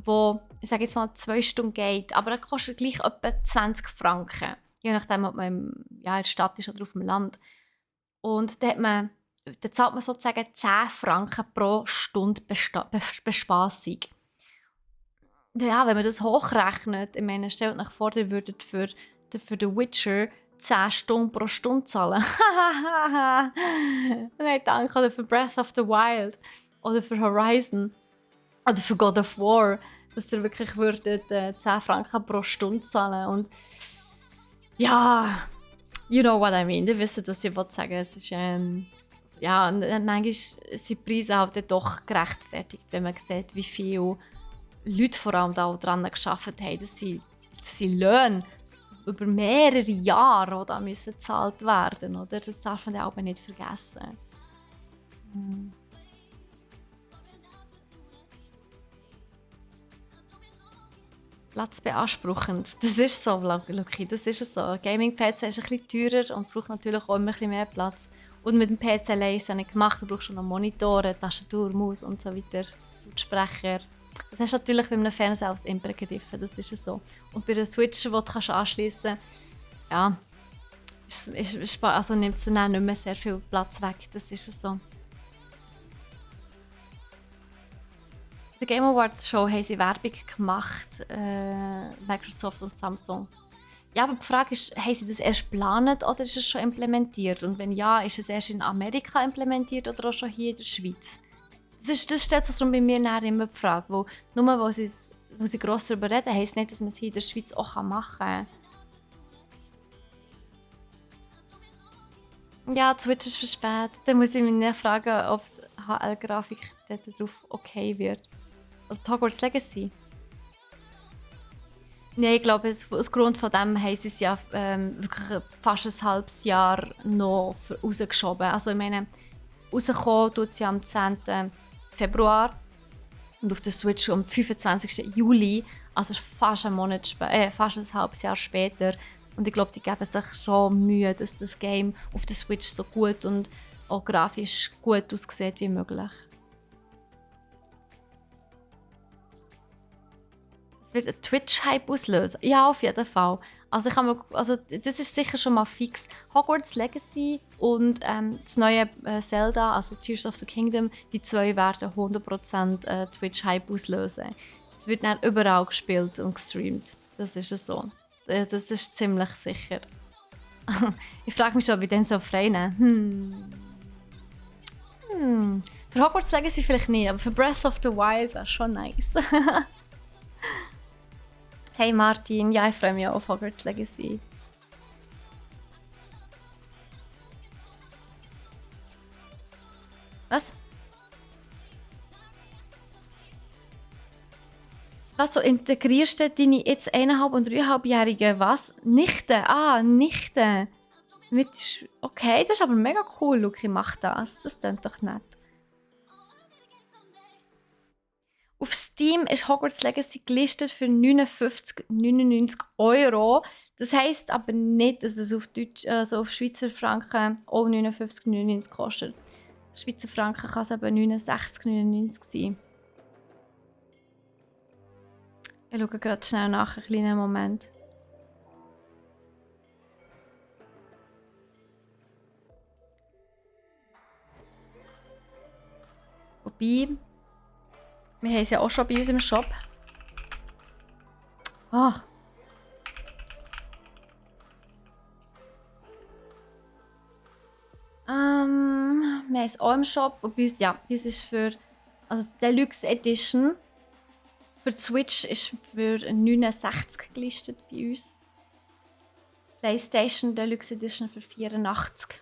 wo, ich sage jetzt mal, 2 Stunden geht, aber er kostet gleich etwa 20 Franken. Je nachdem, ob man in der Stadt ist oder auf dem Land. Und dann zahlt man sozusagen 10 Franken pro Stunde Bespassung. Ja, wenn man das hochrechnet, ich meine, stellt euch vor, ihr würdet für The Witcher 10 Stunden pro Stunde zahlen. Nein, danke. Oder für Breath of the Wild. Oder für Horizon. Oder für God of War. Dass ihr wirklich würdet 10 Franken pro Stunde zahlen. Und ja, you know what I mean. Ihr wisst, was ich sagen will. Es ist, ja, und manchmal sind die Preise halt dann doch gerechtfertigt, wenn man sieht, wie viel Leute vor allem da daran gearbeitet haben, dass sie Löhne über mehrere Jahre oder müssen gezahlt werden, oder? Das darf man auch nicht vergessen. Platzbeanspruchend. Das ist so, Lucky, das ist so. Gaming-PC ist ein bisschen teurer und braucht natürlich auch immer ein bisschen mehr Platz. Und mit dem PC allein ist es nicht gemacht. Du brauchst schon noch Monitore, Tastatur, Maus und so weiter, Lautsprecher. Das hast du natürlich bei einem Fernseher aufs Inbegriffen, das ist es so. Und bei der Switch, die du anschliessen kannst, ja, also nimmt es dann nicht mehr sehr viel Platz weg, das ist es so. In der Game Awards Show haben sie Werbung gemacht, Microsoft und Samsung. Ja, aber die Frage ist, haben sie das erst geplant oder ist es schon implementiert? Und wenn ja, ist es erst in Amerika implementiert oder auch schon hier in der Schweiz? Das stellt sich bei mir immer die Frage, wo nur wo sie gross darüber reden, heisst nicht, dass man es hier in der Schweiz auch machen kann. Ja, die Switch ist verspätet. Dann muss ich mich nicht fragen, ob die HL-Grafik darauf okay wird. Also Hogwarts Legacy. Nein, ich glaube, aus Grund von dem haben sie es ja wirklich fast ein halbes Jahr noch rausgeschoben. Also ich meine, rauskommen tut sie am 10. Februar und auf der Switch am 25. Juli, also fast ein fast ein halbes Jahr später. Und ich glaube, die geben sich schon Mühe, dass das Game auf der Switch so gut und auch grafisch gut aussieht wie möglich. Es wird einen Twitch-Hype auslösen. Ja, auf jeden Fall. Also das ist sicher schon mal fix. Hogwarts Legacy und das neue Zelda, also Tears of the Kingdom, die zwei werden 100% Twitch-Hype auslösen. Es wird dann überall gespielt und gestreamt. Das ist es so. Das ist ziemlich sicher. Ich frage mich schon, ob ich den so frei nehme. Für Hogwarts Legacy vielleicht nicht, aber für Breath of the Wild wäre schon nice. Hey Martin, ja, ich freue mich auch auf Hogwarts Legacy. Was? Was, so integrierst du deine jetzt 1,5- und 3,5-Jährigen? Was? Nichten? Nichten. Okay, das ist aber mega cool, Luki, mach das. Das klingt doch nett. Auf Steam ist Hogwarts Legacy gelistet für 59,99 €. Das heisst aber nicht, dass es auf Schweizer Franken auch 59,99 € kostet. Schweizer Franken kann es aber 69,99 € sein. Ich schaue gerade schnell nach, einen kleinen Moment. Wobei, wir haben es ja auch schon bei uns im Shop. Oh. Wir haben es auch im Shop. Und bei uns, ja, bei uns ist für... Also die Deluxe Edition für die Switch ist für 69 gelistet bei uns. PlayStation Deluxe Edition für 84.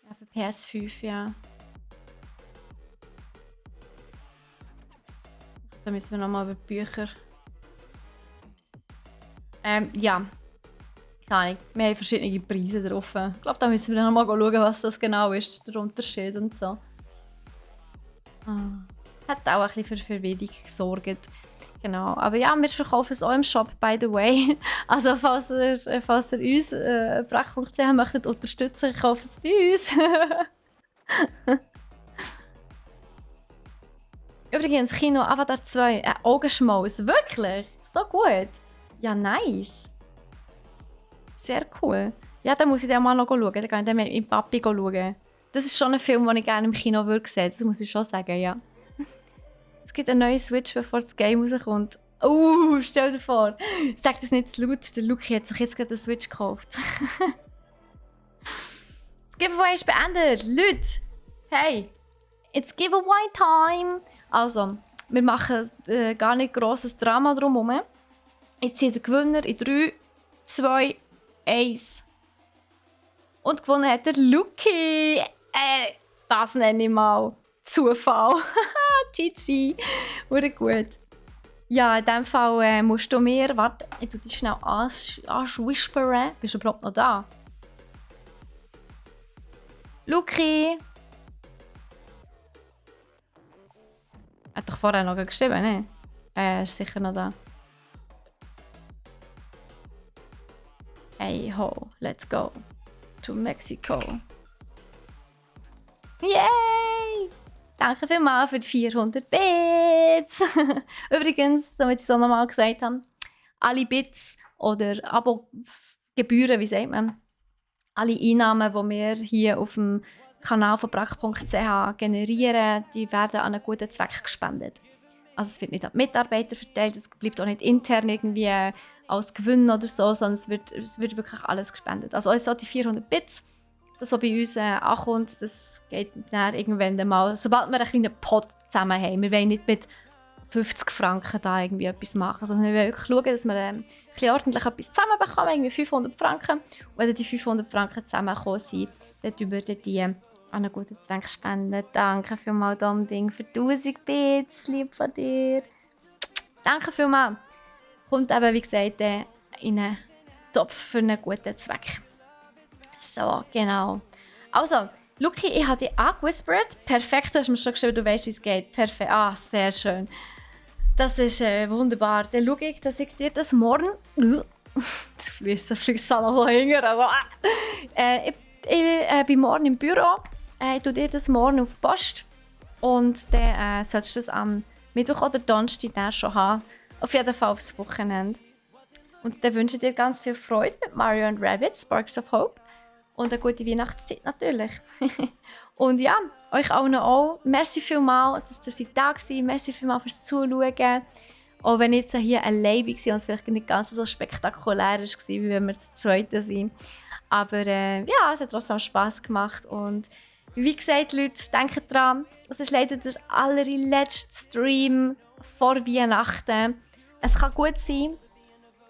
Ja, für PS5, ja. Da müssen wir nochmal über die Bücher. Ja. Keine Ahnung. Wir haben verschiedene Preise drauf. Ich glaube, da müssen wir dann nochmal schauen, was das genau ist, der Unterschied und so. Hat auch ein bisschen für Verwirrung gesorgt. Genau. Aber ja, wir verkaufen es auch im Shop, by the way. Also falls ihr uns Brach.ch möchtet unterstützen, kauft es bei uns. Übrigens, Kino Avatar 2, Augenschmaus. Wirklich? So gut? Ja, nice. Sehr cool. Ja, dann muss ich den mal noch schauen. Dann kann ich mit meinem Papi schauen. Das ist schon ein Film, den ich gerne im Kino würde sehen. Das muss ich schon sagen, ja. Es gibt eine neue Switch, bevor das Game rauskommt. Stell dir vor. Sag das nicht zu laut. Der Luki hat sich jetzt gerade eine Switch gekauft. Das Giveaway ist beendet. Leute, hey, it's Giveaway time. Also, wir machen gar nicht grosses Drama drumherum. Jetzt sind der Gewinner in 3, 2, 1. Und gewonnen hat der Luki. Das nenne ich mal Zufall. GG. Wurde gut. Ja, in diesem Fall musst du mir... Warte, ich tue dich schnell anschwispern. Bist du überhaupt noch da? Luki! Er hat doch vorher noch geschrieben, ne? Er ist sicher noch da. Hey ho, let's go to Mexico. Yay! Danke vielmals für die 400 Bits. Übrigens, damit ich es auch nochmal gesagt habe, alle Bits oder Abo-Gebühren, wie sagt man, alle Einnahmen, die wir hier auf dem Kanal von brach.ch generieren, die werden an einen guten Zweck gespendet. Also es wird nicht an die Mitarbeiter verteilt, es bleibt auch nicht intern irgendwie als Gewinn oder so, sondern es wird wirklich alles gespendet. Also auch die 400 Bits, das, was bei uns ankommt, das geht dann irgendwann mal, sobald wir einen kleinen Pot zusammen haben. Wir wollen nicht mit 50 Franken da irgendwie etwas machen, sondern wir wollen wirklich schauen, dass wir ein bisschen ordentlich etwas zusammenbekommen, irgendwie 500 Franken. Und wenn die 500 Franken zusammengekommen sind, dann tun wir die an einen guten Zweck spenden. Danke vielmals, Dom-Ding, für 1000 Bits, lieb von dir. Danke vielmals. Kommt eben, wie gesagt, in einen Topf für einen guten Zweck. So, genau. Also, Luki, ich habe dich angewhispert. Perfekt, du hast mir schon geschrieben, du weißt, wie es geht. Perfekt. Sehr schön. Das ist wunderbar. Dann schaue ich, dass ich dir das morgen... Das fließt auch noch so hinter. Also, ich bin morgen im Büro. Ich tue dir das morgen auf die Post. Und dann solltest du das am Mittwoch oder Donnerstag dann schon haben. Auf jeden Fall aufs Wochenende. Und dann wünsche ich dir ganz viel Freude mit Mario und Rabbids, Sparks of Hope. Und eine gute Weihnachtszeit natürlich. Und ja, euch allen auch. Merci vielmals, dass ihr da seid. Merci vielmals fürs Zuschauen. Auch wenn ich jetzt hier allein war und es vielleicht nicht ganz so spektakulär war, wie wenn wir das Zweite sind. Aber ja, es hat trotzdem Spass gemacht. Und wie gesagt, Leute, denkt dran, es ist leider der allerletzte Stream vor Weihnachten. Es kann gut sein,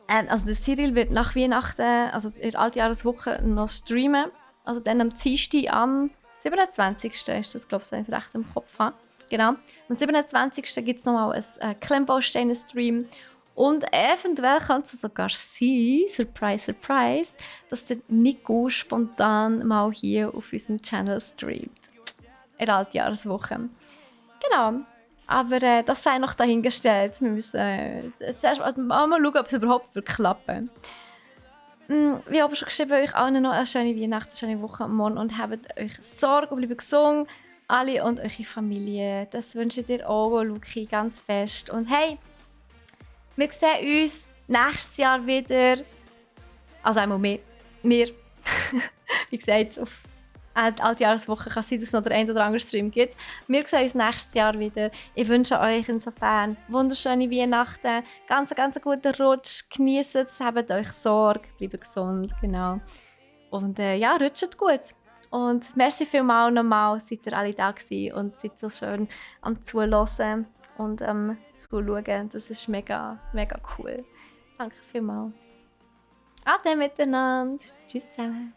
also der Cyril wird nach Weihnachten, also in der Altjahreswoche, noch streamen. Also dann am Dienstag, am 27. ist das, glaube ich, wenn ich recht im Kopf habe. Genau. Am 27. gibt es nochmal einen Klemmbausteine-Stream. Und eventuell könnte es sogar sein, Surprise, Surprise, dass der Nico spontan mal hier auf unserem Channel streamt. In der Altjahreswoche. Genau. Aber das sei noch dahingestellt. Wir müssen zuerst mal schauen, ob es überhaupt klappen wird. Wie aber schon geschrieben, euch allen noch eine schöne Weihnachten, eine schöne Woche am Morgen und habt euch Sorge und bleibt gesund. Alle und eure Familie. Das wünsche ich dir auch, Luki, ganz fest. Und hey, wir sehen uns nächstes Jahr wieder. Also einmal mehr. Wie gesagt, auf Altjahreswoche kann sein, dass es noch der ein oder andere Stream gibt. Wir sehen uns nächstes Jahr wieder. Ich wünsche euch insofern wunderschöne Weihnachten, ganz guten Rutsch, genießt es, habt euch Sorge, bleibt gesund, genau. Und ja, rutscht gut. Und merci vielmals nochmal, seid ihr alle da gewesen und seid so schön am Zuhören und Zuschauen. Das ist mega cool. Danke vielmals. Ade miteinander. Tschüss zusammen.